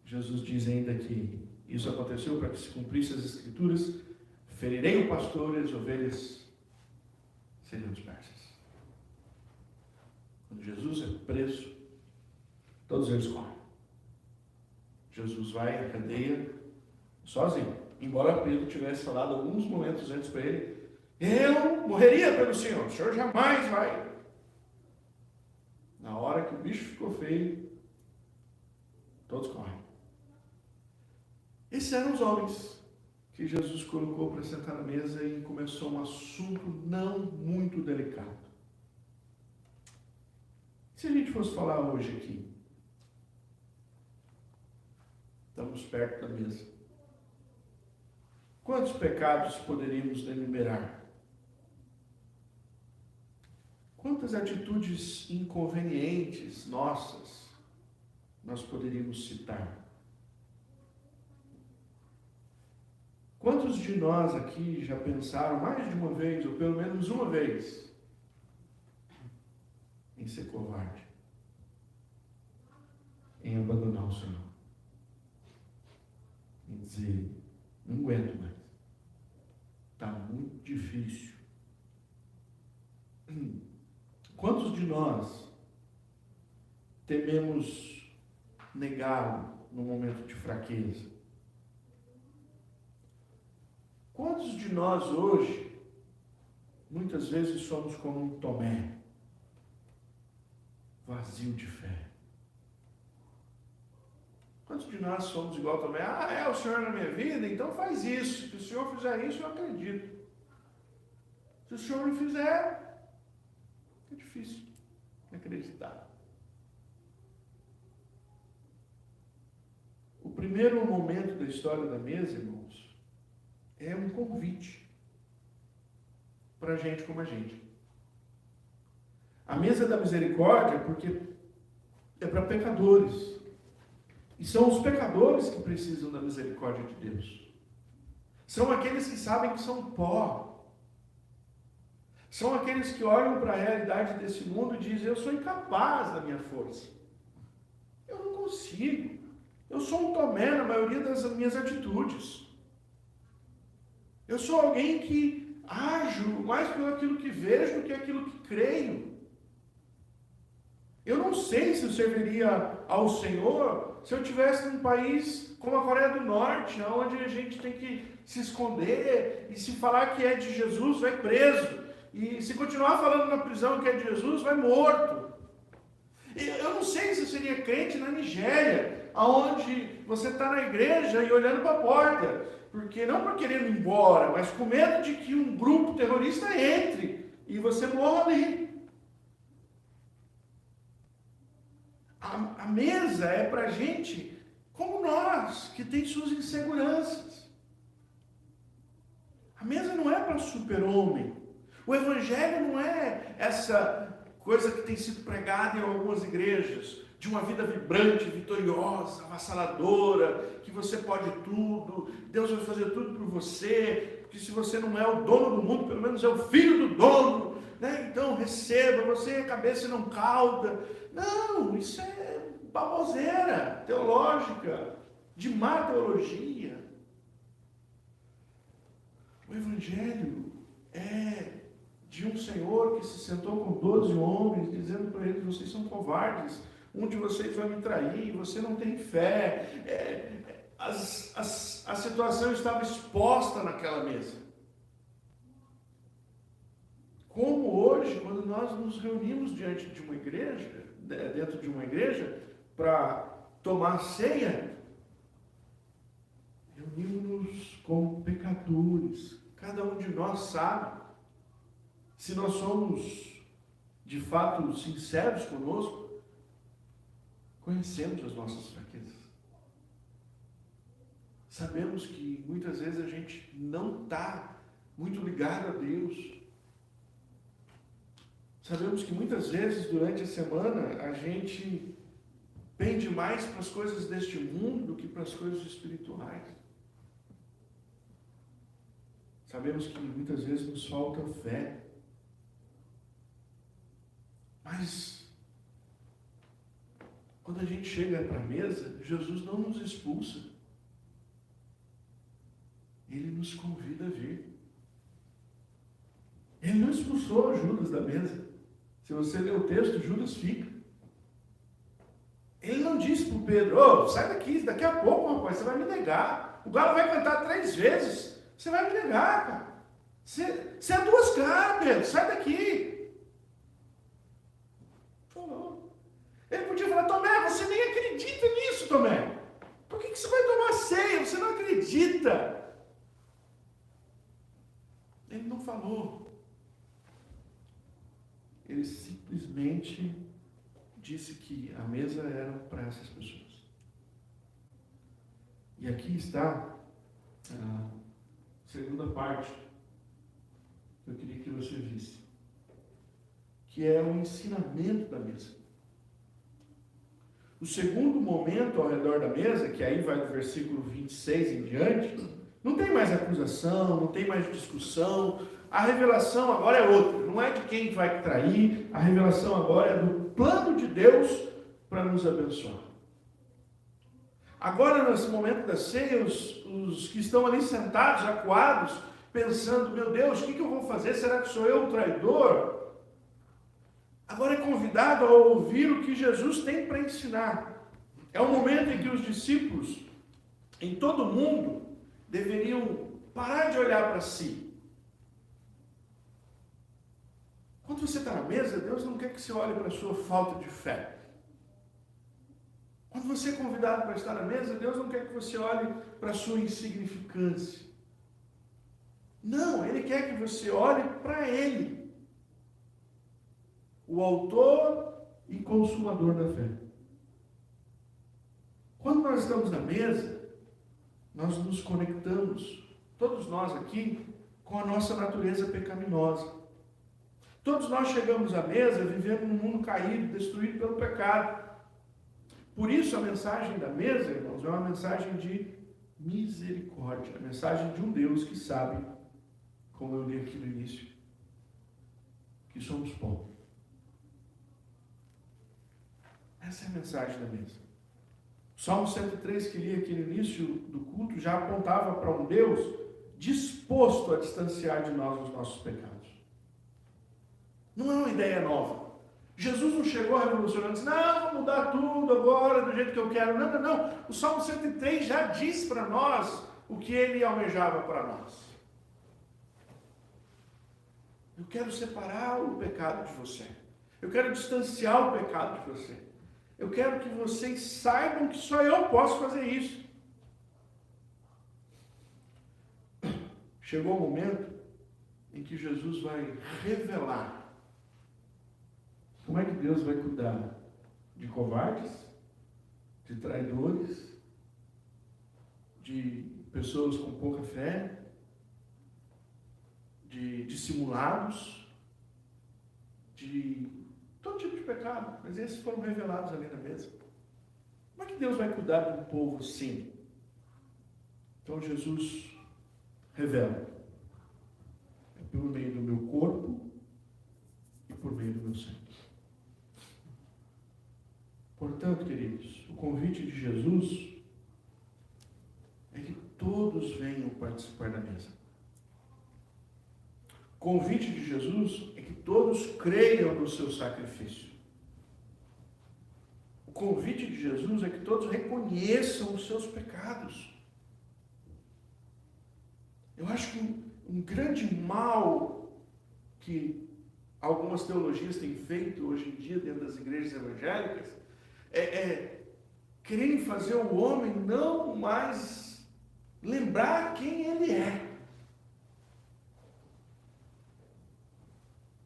Jesus diz ainda que isso aconteceu para que se cumprisse as Escrituras: ferirei o pastor e as ovelhas seriam dispersas. Quando Jesus é preso, todos eles correm. Jesus vai à cadeia sozinho. Embora Pedro tivesse falado alguns momentos antes para ele: eu morreria pelo Senhor, o Senhor jamais vai. Na hora que o bicho ficou feio, todos correm. Esses eram os homens que Jesus colocou para sentar na mesa e começou um assunto não muito delicado. Se a gente fosse falar hoje aqui, estamos perto da mesa, quantos pecados poderíamos enumerar? Quantas atitudes inconvenientes nossas nós poderíamos citar? Quantos de nós aqui já pensaram mais de uma vez, ou pelo menos uma vez, em ser covarde? Em abandonar o Senhor? Em dizer: não aguento mais. Está muito difícil. Quantos de nós tememos negá-lo no momento de fraqueza? Quantos de nós hoje, muitas vezes somos como um Tomé, vazio de fé? Quantos de nós somos igual a Tomé? É o Senhor na minha vida, então faz isso. Se o Senhor fizer isso, eu acredito. Se o Senhor não fizer, é difícil acreditar. O primeiro momento da história da mesa, irmãos, é um convite para gente como a gente. A mesa da misericórdia, porque é para pecadores. E são os pecadores que precisam da misericórdia de Deus. São aqueles que sabem que são pó. São aqueles que olham para a realidade desse mundo e dizem: eu sou incapaz da minha força. Eu não consigo. Eu sou um Tomé na maioria das minhas atitudes. Eu sou alguém que ajo mais pelo aquilo que vejo do que aquilo que creio. Eu não sei se eu serviria ao Senhor se eu estivesse num país como a Coreia do Norte, onde a gente tem que se esconder, e se falar que é de Jesus, vai preso. E se continuar falando na prisão que é de Jesus, vai morto. Eu não sei se eu seria crente na Nigéria, onde você está na igreja e olhando para a porta, porque não por querer ir embora, mas com medo de que um grupo terrorista entre e você morra ali. A mesa é para gente como nós, que tem suas inseguranças. A mesa não é para super-homem. O evangelho não é essa coisa que tem sido pregada em algumas igrejas, de uma vida vibrante, vitoriosa, avassaladora, que você pode tudo, Deus vai fazer tudo por você, porque se você não é o dono do mundo, pelo menos é o filho do dono, né? Então receba, você é cabeça e não cauda. Não, isso é baboseira teológica, de má teologia. O evangelho é de um Senhor que se sentou com 12 homens, dizendo para eles: vocês são covardes, um de vocês vai me trair, você não tem fé. A situação estava exposta naquela mesa. Como hoje, quando nós nos reunimos diante de uma igreja, dentro de uma igreja, para tomar ceia, reunimos-nos como pecadores. Cada um de nós sabe. Se nós somos, de fato, sinceros conosco, conhecemos as nossas fraquezas. Sabemos que muitas vezes a gente não está muito ligado a Deus. Sabemos que muitas vezes durante a semana a gente pende mais para as coisas deste mundo do que para as coisas espirituais. Sabemos que muitas vezes nos falta fé. Mas, quando a gente chega para a mesa, Jesus não nos expulsa. Ele nos convida a vir. Ele não expulsou Judas da mesa. Se você ler o texto, Judas fica. Ele não disse para o Pedro: ô, sai daqui a pouco, rapaz, você vai me negar. O galo vai cantar 3 vezes, você vai me negar, cara. Você é 2 caras, Pedro, sai daqui. Ele podia falar: Tomé, você nem acredita nisso, Tomé. Por que você vai tomar ceia? Você não acredita. Ele não falou. Ele simplesmente disse que a mesa era para essas pessoas. E aqui está a segunda parte que eu queria que você visse, que é o ensinamento da mesa. O segundo momento ao redor da mesa, que aí vai do versículo 26 em diante, não tem mais acusação, não tem mais discussão. A revelação agora é outra. Não é de quem vai trair, a revelação agora é do plano de Deus para nos abençoar. Agora, nesse momento da ceia, os que estão ali sentados, acuados, pensando: meu Deus, o que eu vou fazer? Será que sou eu o traidor? Agora é convidado a ouvir o que Jesus tem para ensinar. É o momento em que os discípulos, em todo o mundo, deveriam parar de olhar para si. Quando você está na mesa, Deus não quer que você olhe para a sua falta de fé. Quando você é convidado para estar na mesa, Deus não quer que você olhe para a sua insignificância. Não, Ele quer que você olhe para Ele, o autor e consumador da fé. Quando nós estamos na mesa, nós nos conectamos, todos nós aqui, com a nossa natureza pecaminosa. Todos nós chegamos à mesa vivendo num mundo caído, destruído pelo pecado. Por isso a mensagem da mesa, irmãos, é uma mensagem de Misericórdia. A mensagem de um Deus que sabe, como eu li aqui no início, que somos pó. Essa é a mensagem da mesa. O Salmo 103 que li aqui no início do culto já apontava para um Deus disposto a distanciar de nós os nossos pecados. Não é uma ideia nova. Jesus não chegou revolucionando e disse, não, vou mudar tudo agora do jeito que eu quero. Não, não, não. O Salmo 103 já diz para nós o que ele almejava para nós. Eu quero separar o pecado de você. Eu quero distanciar o pecado de você. Eu quero que vocês saibam que só eu posso fazer isso. Chegou o momento em que Jesus vai revelar como é que Deus vai cuidar de covardes, de traidores, de pessoas com pouca fé, de dissimulados, de todo tipo de pecado. Mas esses foram revelados ali na mesa. Como é que Deus vai cuidar de um povo assim? Então Jesus revela. É por meio do meu corpo e por meio do meu sangue. Portanto, queridos, o convite de Jesus é que todos venham participar da mesa. O convite de Jesus é que todos creiam no seu sacrifício. O convite de Jesus é que todos reconheçam os seus pecados. Eu acho que um grande mal que algumas teologias têm feito hoje em dia dentro das igrejas evangélicas querem fazer o homem não mais lembrar quem ele é.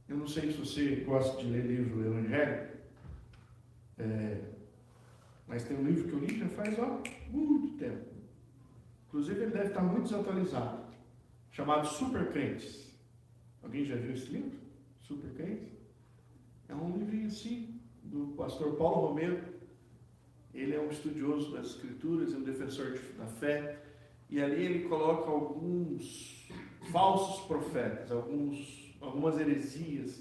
Eu não sei se você gosta de ler livro evangélico, mas tem um livro que eu li já faz muito tempo. Inclusive ele deve estar muito desatualizado, chamado Super Crentes. Alguém já viu esse livro? Super Crentes? É um livrinho assim, do pastor Paulo Romero. Ele é um estudioso das Escrituras, é um defensor da fé, e ali ele coloca alguns falsos profetas, algumas heresias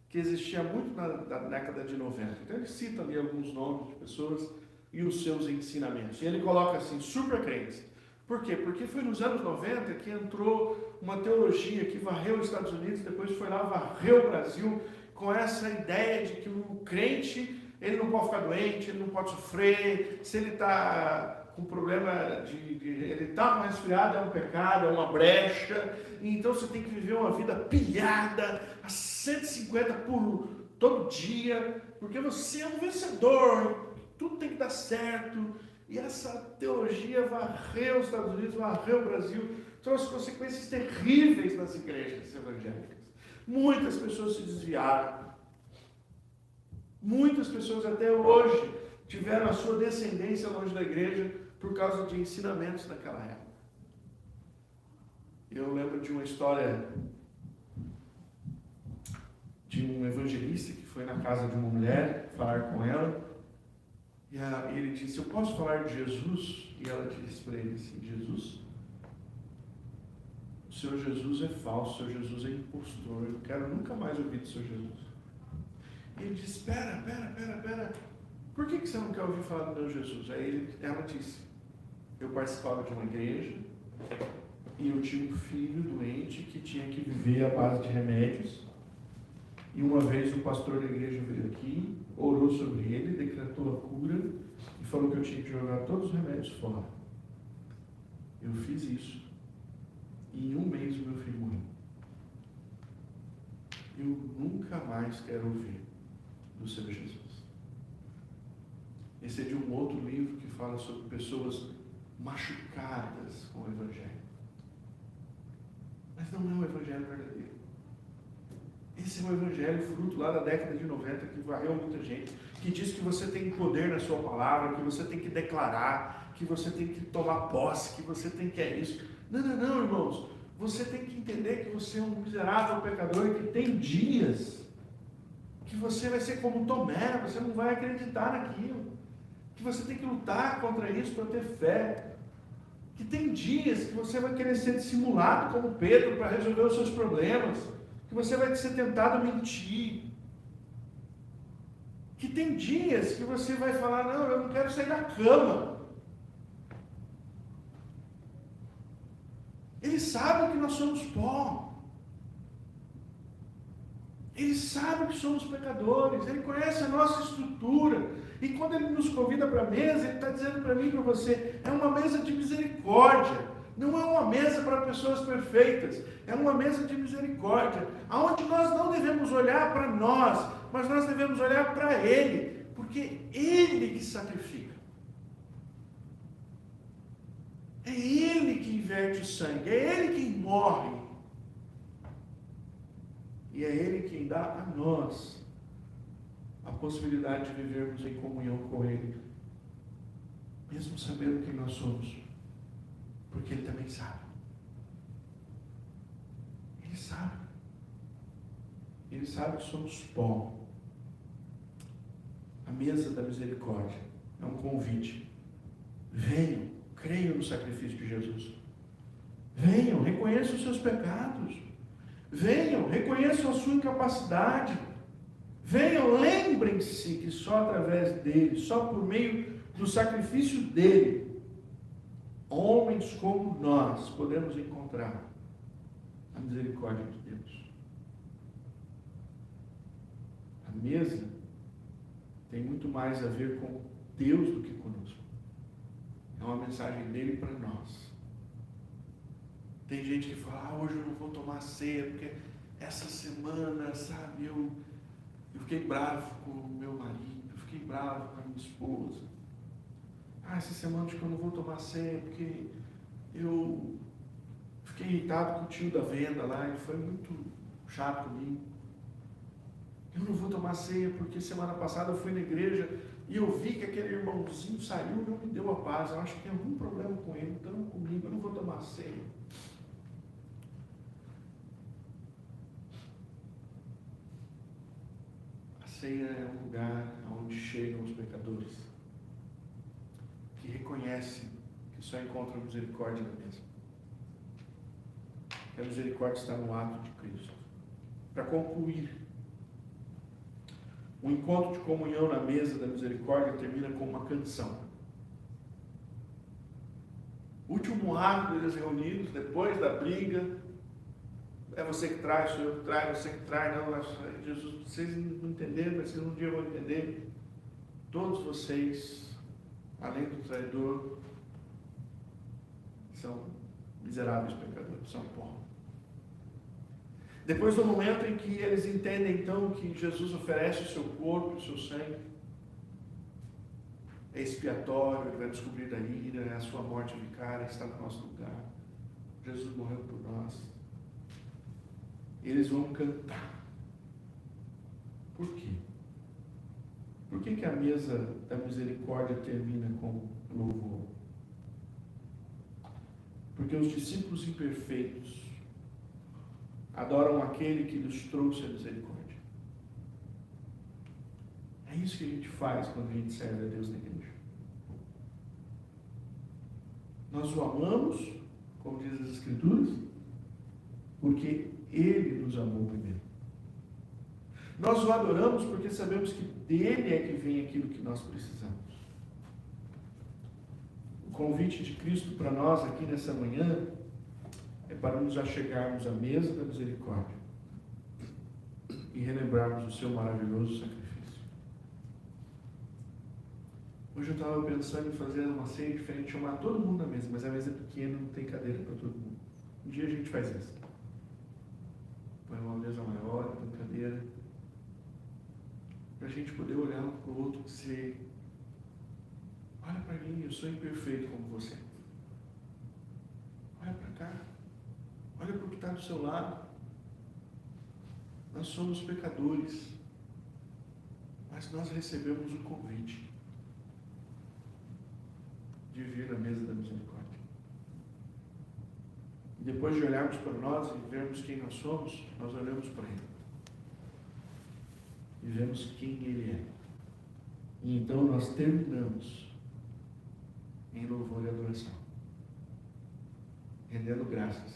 que existiam muito na década de 90. Então ele cita ali alguns nomes de pessoas e os seus ensinamentos. E ele coloca assim, super crentes. Por quê? Porque foi nos anos 90 que entrou uma teologia que varreu os Estados Unidos, depois foi lá, varreu o Brasil, com essa ideia de que o crente, ele não pode ficar doente, ele não pode sofrer, se ele está com problema ele está mais resfriado, é um pecado, é uma brecha, e então você tem que viver uma vida pilhada, a 150 por todo dia, porque você é um vencedor, tudo tem que dar certo. E essa teologia varreu os Estados Unidos, varreu o Brasil, trouxe consequências terríveis nas igrejas evangélicas. Muitas pessoas se desviaram. Muitas pessoas até hoje tiveram a sua descendência longe da igreja por causa de ensinamentos daquela época. Eu lembro de uma história de um evangelista que foi na casa de uma mulher falar com ela. E ele disse, eu posso falar de Jesus? E ela disse para ele assim, Jesus? O seu Jesus é falso, o seu Jesus é impostor, eu não quero nunca mais ouvir do seu Jesus. E ele disse, espera, por que você não quer ouvir falar do meu Jesus? Aí ela disse, eu participava de uma igreja e eu tinha um filho doente que tinha que viver à base de remédios. E uma vez o pastor da igreja veio aqui, orou sobre ele, decretou a cura e falou que eu tinha que jogar todos os remédios fora. Eu fiz isso. E em um mês o meu filho morreu. Eu nunca mais quero ouvir do Senhor Jesus. Esse é de um outro livro que fala sobre pessoas machucadas com o Evangelho. Mas não é o Evangelho verdadeiro. Esse é o Evangelho fruto lá da década de 90, que varreu muita gente, que diz que você tem poder na sua palavra, que você tem que declarar, que você tem que tomar posse, que você tem que isso. Não, irmãos. Você tem que entender que você é um miserável pecador e que tem dias que você vai ser como Tomé, você não vai acreditar naquilo. Que você tem que lutar contra isso para ter fé. Que tem dias que você vai querer ser dissimulado como Pedro para resolver os seus problemas, que você vai ser tentado a mentir. Que tem dias que você vai falar, não, eu não quero sair da cama. Ele sabe que nós somos pó. Ele sabe que somos pecadores. Ele conhece a nossa estrutura. E quando Ele nos convida para a mesa, Ele está dizendo para mim e para você, é uma mesa de misericórdia. Não é uma mesa para pessoas perfeitas. É uma mesa de misericórdia. Onde nós não devemos olhar para nós, mas nós devemos olhar para Ele. Porque Ele que sacrifica. É Ele que inverte o sangue. É Ele quem morre. E é Ele quem dá a nós a possibilidade de vivermos em comunhão com Ele, mesmo sabendo quem nós somos, porque Ele também sabe. Ele sabe. Ele sabe que somos pó. A mesa da misericórdia é um convite. Venham, creiam no sacrifício de Jesus. Venham, reconheçam os seus pecados. Venham, reconheçam a sua incapacidade. Venham, lembrem-se que só através dele, só por meio do sacrifício dele, homens como nós podemos encontrar a misericórdia de Deus. A mesa tem muito mais a ver com Deus do que conosco. É uma mensagem dele para nós. Tem gente que fala, hoje eu não vou tomar ceia, porque essa semana, sabe, eu fiquei bravo com o meu marido, eu fiquei bravo com a minha esposa. Essa semana acho que eu não vou tomar ceia, porque eu fiquei irritado com o tio da venda lá, ele foi muito chato comigo. Eu não vou tomar ceia, porque semana passada eu fui na igreja e eu vi que aquele irmãozinho saiu e não me deu a paz. Eu acho que tem algum problema com ele, então comigo, eu não vou tomar ceia. A ceia é um lugar onde chegam os pecadores, que reconhecem que só encontram misericórdia na mesa. Que a misericórdia está no ato de Cristo. Para concluir, o encontro de comunhão na mesa da misericórdia termina com uma canção. O último ato deles reunidos, depois da briga, é você que traz, sou eu que trago, você que traz, não, Jesus, vocês não entenderam, mas vocês um dia vão entender. Todos vocês, além do traidor, são miseráveis pecadores, são pó. Depois do momento em que eles entendem então que Jesus oferece o seu corpo, o seu sangue, é expiatório, ele vai descobrir da ira, é a sua morte vicária, está no nosso lugar. Jesus morreu por nós. Eles vão cantar. Por quê? Por que a mesa da misericórdia termina com louvor? Porque os discípulos imperfeitos adoram aquele que lhes trouxe a misericórdia. É isso que a gente faz quando a gente serve a Deus na igreja. Nós o amamos, como diz as Escrituras, porque Ele nos amou primeiro. Nós o adoramos porque sabemos que dele é que vem aquilo que nós precisamos. O convite de Cristo para nós aqui nessa manhã é para nos achegarmos à mesa da misericórdia e relembrarmos o seu maravilhoso sacrifício. Hoje eu estava pensando em fazer uma ceia diferente, chamar todo mundo na mesa, mas a mesa é pequena, não tem cadeira para todo mundo. Um dia a gente faz isso. Põe uma mesa maior, tem cadeira, para a gente poder olhar um para o outro e dizer, olha para mim, eu sou imperfeito como você. Olha para cá. Olha para o que está do seu lado. Nós somos pecadores, mas nós recebemos o convite de vir à mesa da misericórdia. E depois de olharmos para nós e vermos quem nós somos, nós olhamos para Ele. E vemos quem Ele é. E então nós terminamos em louvor e adoração. rendendo graças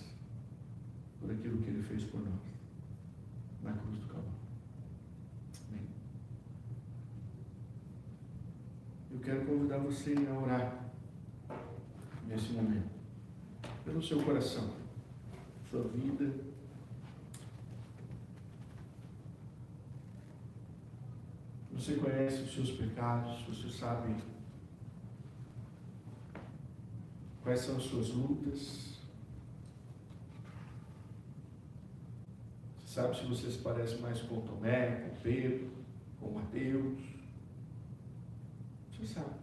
por aquilo que Ele fez por nós, na cruz do Calvário. Amém. Eu quero convidar você a orar nesse momento, pelo seu coração, sua vida. Você conhece os seus pecados, você sabe quais são as suas lutas, você sabe se você se parece mais com Tomé, com Pedro, com Mateus, você sabe.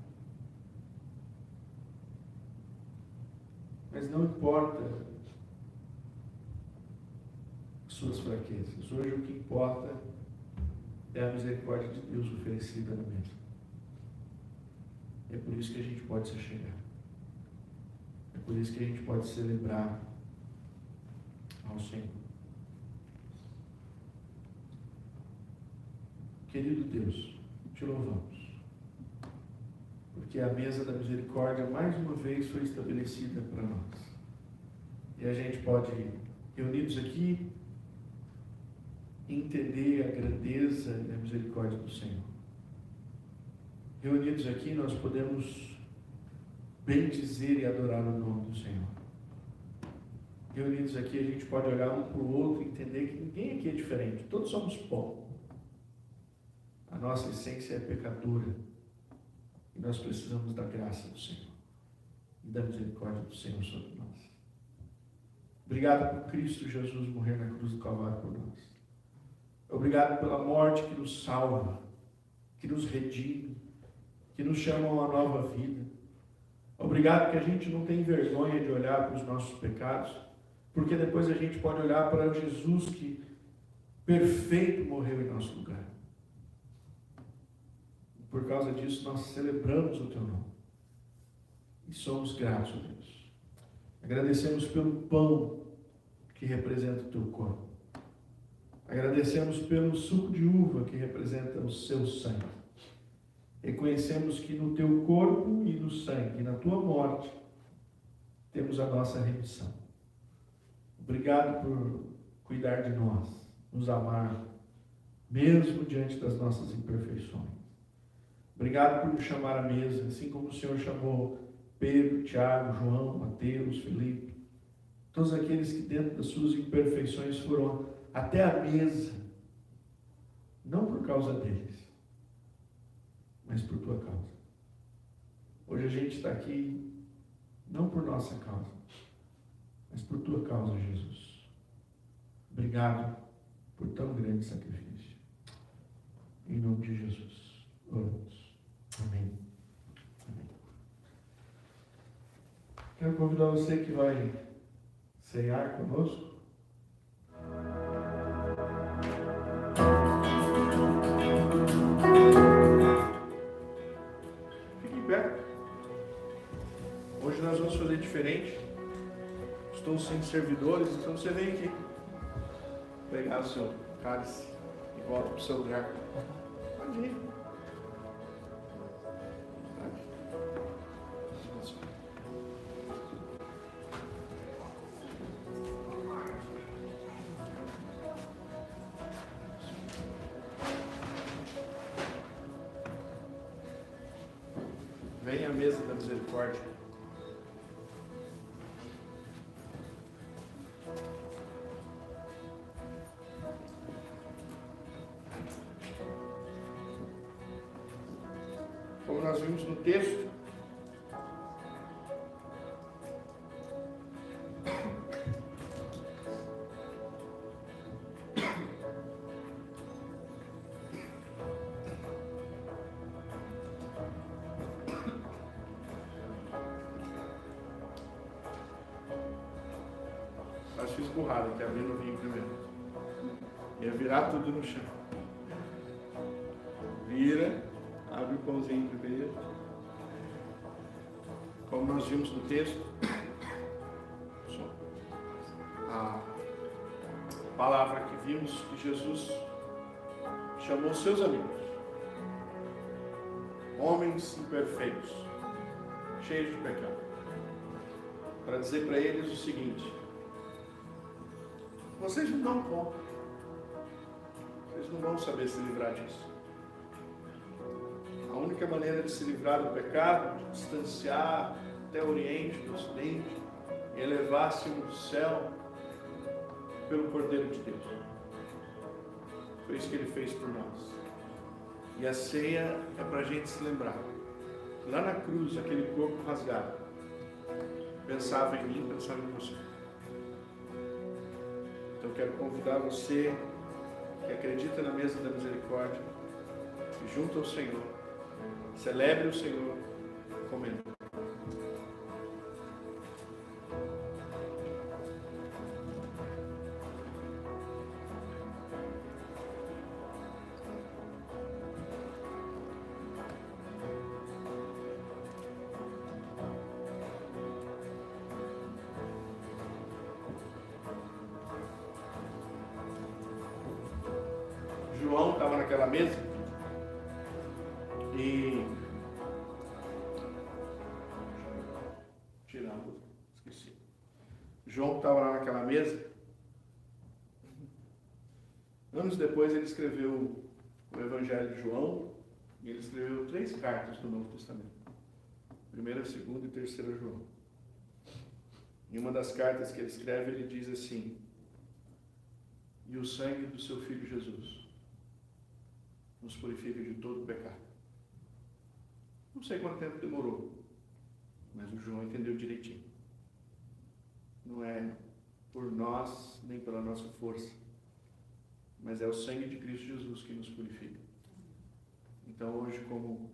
Mas não importa as suas fraquezas, hoje o que importa é a misericórdia de Deus oferecida no mesmo. É por isso que a gente pode se chegar. É por isso que a gente pode celebrar ao Senhor. Querido Deus, te louvamos, porque a mesa da misericórdia mais uma vez foi estabelecida para nós. E a gente pode, reunidos aqui, entender a grandeza e a misericórdia do Senhor. Reunidos aqui, nós podemos bendizer e adorar o nome do Senhor. Reunidos aqui, a gente pode olhar um para o outro e entender que ninguém aqui é diferente, todos somos pó. A nossa essência é pecadora e nós precisamos da graça do Senhor e da misericórdia do Senhor sobre nós. Obrigado por Cristo Jesus morrer na cruz do Calvário por nós. Obrigado pela morte que nos salva, que nos redime, que nos chama a uma nova vida. Obrigado que a gente não tem vergonha de olhar para os nossos pecados, porque depois a gente pode olhar para Jesus que perfeito morreu em nosso lugar. Por causa disso nós celebramos o Teu nome e somos gratos a Deus. Agradecemos pelo pão que representa o Teu corpo. Agradecemos pelo suco de uva que representa o Seu sangue. Reconhecemos que no Teu corpo e no sangue, e na Tua morte, temos a nossa remissão. Obrigado por cuidar de nós, nos amar, mesmo diante das nossas imperfeições. Obrigado por nos chamar à mesa, assim como o Senhor chamou Pedro, Tiago, João, Mateus, Felipe, todos aqueles que dentro das suas imperfeições foram até a mesa, não por causa deles, mas por Tua causa. Hoje a gente está aqui não por nossa causa, mas por Tua causa, Jesus. Obrigado por tão grande sacrifício. Em nome de Jesus, oramos. Amém. Amém. Quero convidar você que vai cear conosco. Fique em pé. Hoje nós vamos fazer diferente. Estou sem servidores, então você vem aqui pegar o seu cálice e volta para o seu lugar. Pode ir. Venha à mesa da misericórdia. Como nós vimos no texto, nós fiz burrada, que abrir no vinho primeiro. Ia virar tudo no chão. Vira, abre o pãozinho primeiro. Como nós vimos no texto, a palavra que vimos que Jesus chamou seus amigos, homens imperfeitos, cheios de pecado. para dizer para eles o seguinte: vocês não dão conta, vocês não vão saber se livrar disso. A única maneira de se livrar do pecado, de distanciar até o Oriente, do Ocidente, e elevar-se no céu pelo Cordeiro de Deus. Foi isso que Ele fez por nós. E a ceia é para a gente se lembrar. Lá na cruz, aquele corpo rasgado, pensava em mim, pensava em você. Então eu quero convidar você que acredita na mesa da misericórdia, que junto ao Senhor, celebre o Senhor comendo. João estava naquela mesa e esqueci. João estava lá naquela mesa. Anos depois ele escreveu o Evangelho de João e ele escreveu 3 cartas do Novo Testamento: 1ª, 2ª e 3ª João. Em uma das cartas que ele escreve, ele diz assim: e o sangue do seu Filho Jesus nos purifica de todo o pecado. Não sei quanto tempo demorou, mas o João entendeu direitinho. Não é por nós, nem pela nossa força, mas é o sangue de Cristo Jesus que nos purifica. Então hoje, como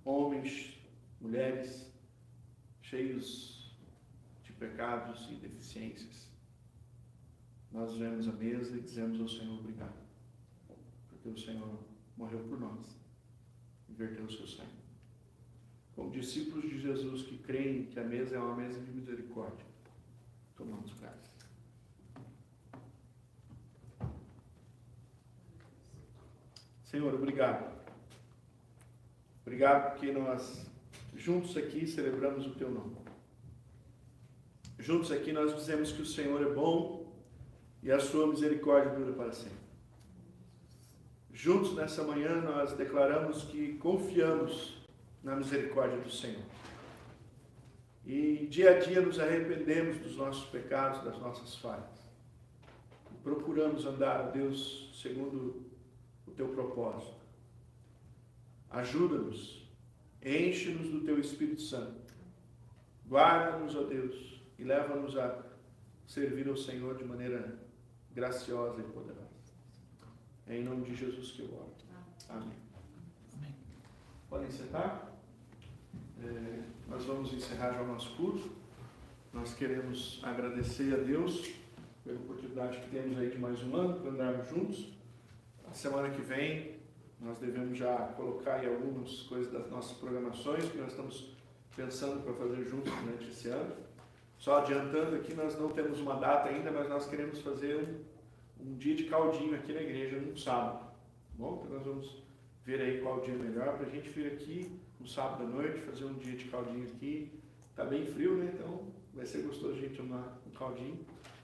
homens, mulheres, cheios de pecados e deficiências, nós vemos a mesa e dizemos ao Senhor obrigado, porque o Senhor morreu por nós e verteu o seu sangue. Como discípulos de Jesus que creem que a mesa é uma mesa de misericórdia, tomamos o cálice. Senhor, obrigado. Obrigado porque nós juntos aqui celebramos o teu nome. Juntos aqui nós dizemos que o Senhor é bom e a sua misericórdia dura para sempre. Juntos nessa manhã nós declaramos que confiamos na misericórdia do Senhor. E dia a dia nos arrependemos dos nossos pecados, das nossas falhas. E procuramos andar, Deus, segundo o teu propósito. Ajuda-nos, enche-nos do teu Espírito Santo. Guarda-nos, ó Deus, e leva-nos a servir ao Senhor de maneira graciosa e poderosa. É em nome de Jesus que eu oro. Amém. Amém. Podem sentar? Nós vamos encerrar já o nosso culto. Nós queremos agradecer a Deus pela oportunidade que temos aí de mais um ano para andarmos juntos. A semana que vem nós devemos já colocar aí algumas coisas das nossas programações que nós estamos pensando para fazer juntos durante esse ano. Só adiantando aqui, nós não temos uma data ainda, mas nós queremos fazer um dia de caldinho aqui na igreja no sábado. Tá bom? Então nós vamos ver aí qual dia é melhor para a gente vir aqui no sábado à noite, fazer um dia de caldinho aqui. Tá bem frio, né? Então vai ser gostoso a gente tomar um caldinho.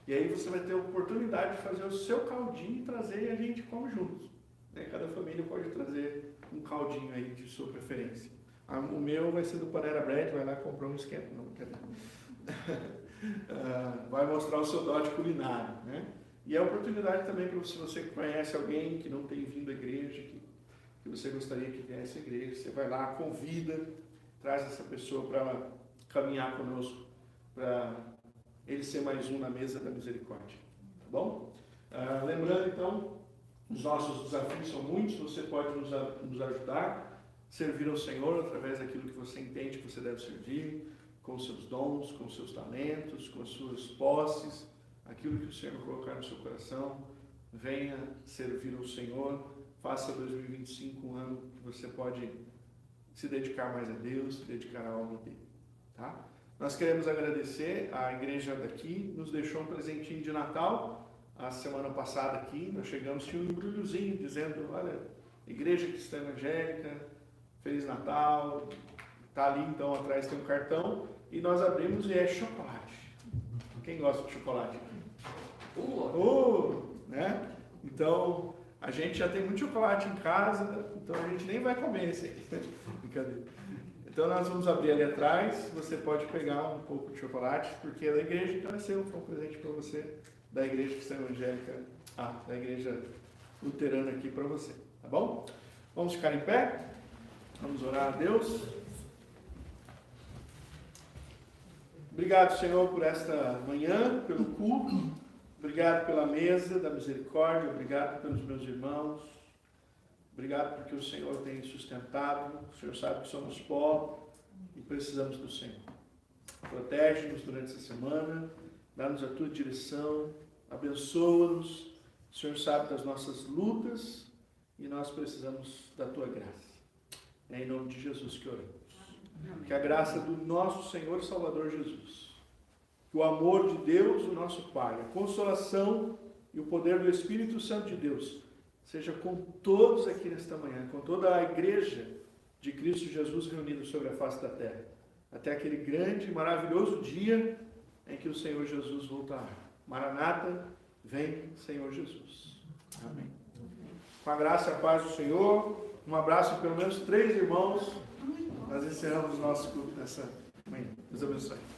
E aí você vai ter a oportunidade de fazer o seu caldinho e trazer e a gente come juntos. Né? Cada família pode trazer um caldinho aí de sua preferência. O meu vai ser do Panera Bread, vai lá comprar um esquenta. Não, quer vai mostrar o seu dote culinário, né? E é a oportunidade também para se você conhece alguém que não tem vindo à igreja, que você gostaria que viesse à igreja, você vai lá, convida, traz essa pessoa para caminhar conosco, para ele ser mais um na mesa da misericórdia. Tá bom? Lembrando então, os nossos desafios são muitos, você pode nos ajudar, servir ao Senhor através daquilo que você entende que você deve servir, com os seus dons, com os seus talentos, com as suas posses, aquilo que o Senhor colocar no seu coração. Venha servir ao Senhor, faça 2025 um ano que você pode se dedicar mais a Deus, se dedicar à obra dele. Tá? Nós queremos agradecer, a igreja daqui nos deixou um presentinho de Natal. A semana passada aqui, nós chegamos, tinha um embrulhozinho dizendo, olha, Igreja Cristã Evangélica, Feliz Natal. Está ali, então, atrás tem um cartão. e nós abrimos e é chocolate. Quem gosta de chocolate? Né? Então, a gente já tem muito chocolate em casa, então a gente nem vai comer esse aí. Brincadeira. Então nós vamos abrir ali atrás, você pode pegar um pouco de chocolate, porque é da igreja, então vai ser um presente para você, da igreja cristã evangélica, da igreja luterana aqui para você, tá bom? Vamos ficar em pé, vamos orar a Deus. Obrigado, Senhor, por esta manhã, pelo culto, obrigado pela mesa da misericórdia, obrigado pelos meus irmãos, obrigado porque o Senhor tem sustentado, o Senhor sabe que somos pó e precisamos do Senhor. Protege-nos durante essa semana, dá-nos a tua direção, abençoa-nos, o Senhor sabe das nossas lutas e nós precisamos da tua graça. É em nome de Jesus que oramos. Que a graça do nosso Senhor e Salvador Jesus, que o amor de Deus, o nosso Pai, a consolação e o poder do Espírito Santo de Deus seja com todos aqui nesta manhã, com toda a igreja de Cristo Jesus reunida sobre a face da terra, até aquele grande e maravilhoso dia em que o Senhor Jesus voltará. Maranata, vem, Senhor Jesus. Amém. Com a graça e a paz do Senhor, um abraço a pelo menos 3 irmãos. Nós encerramos o nosso culto nessa manhã. Deus abençoe.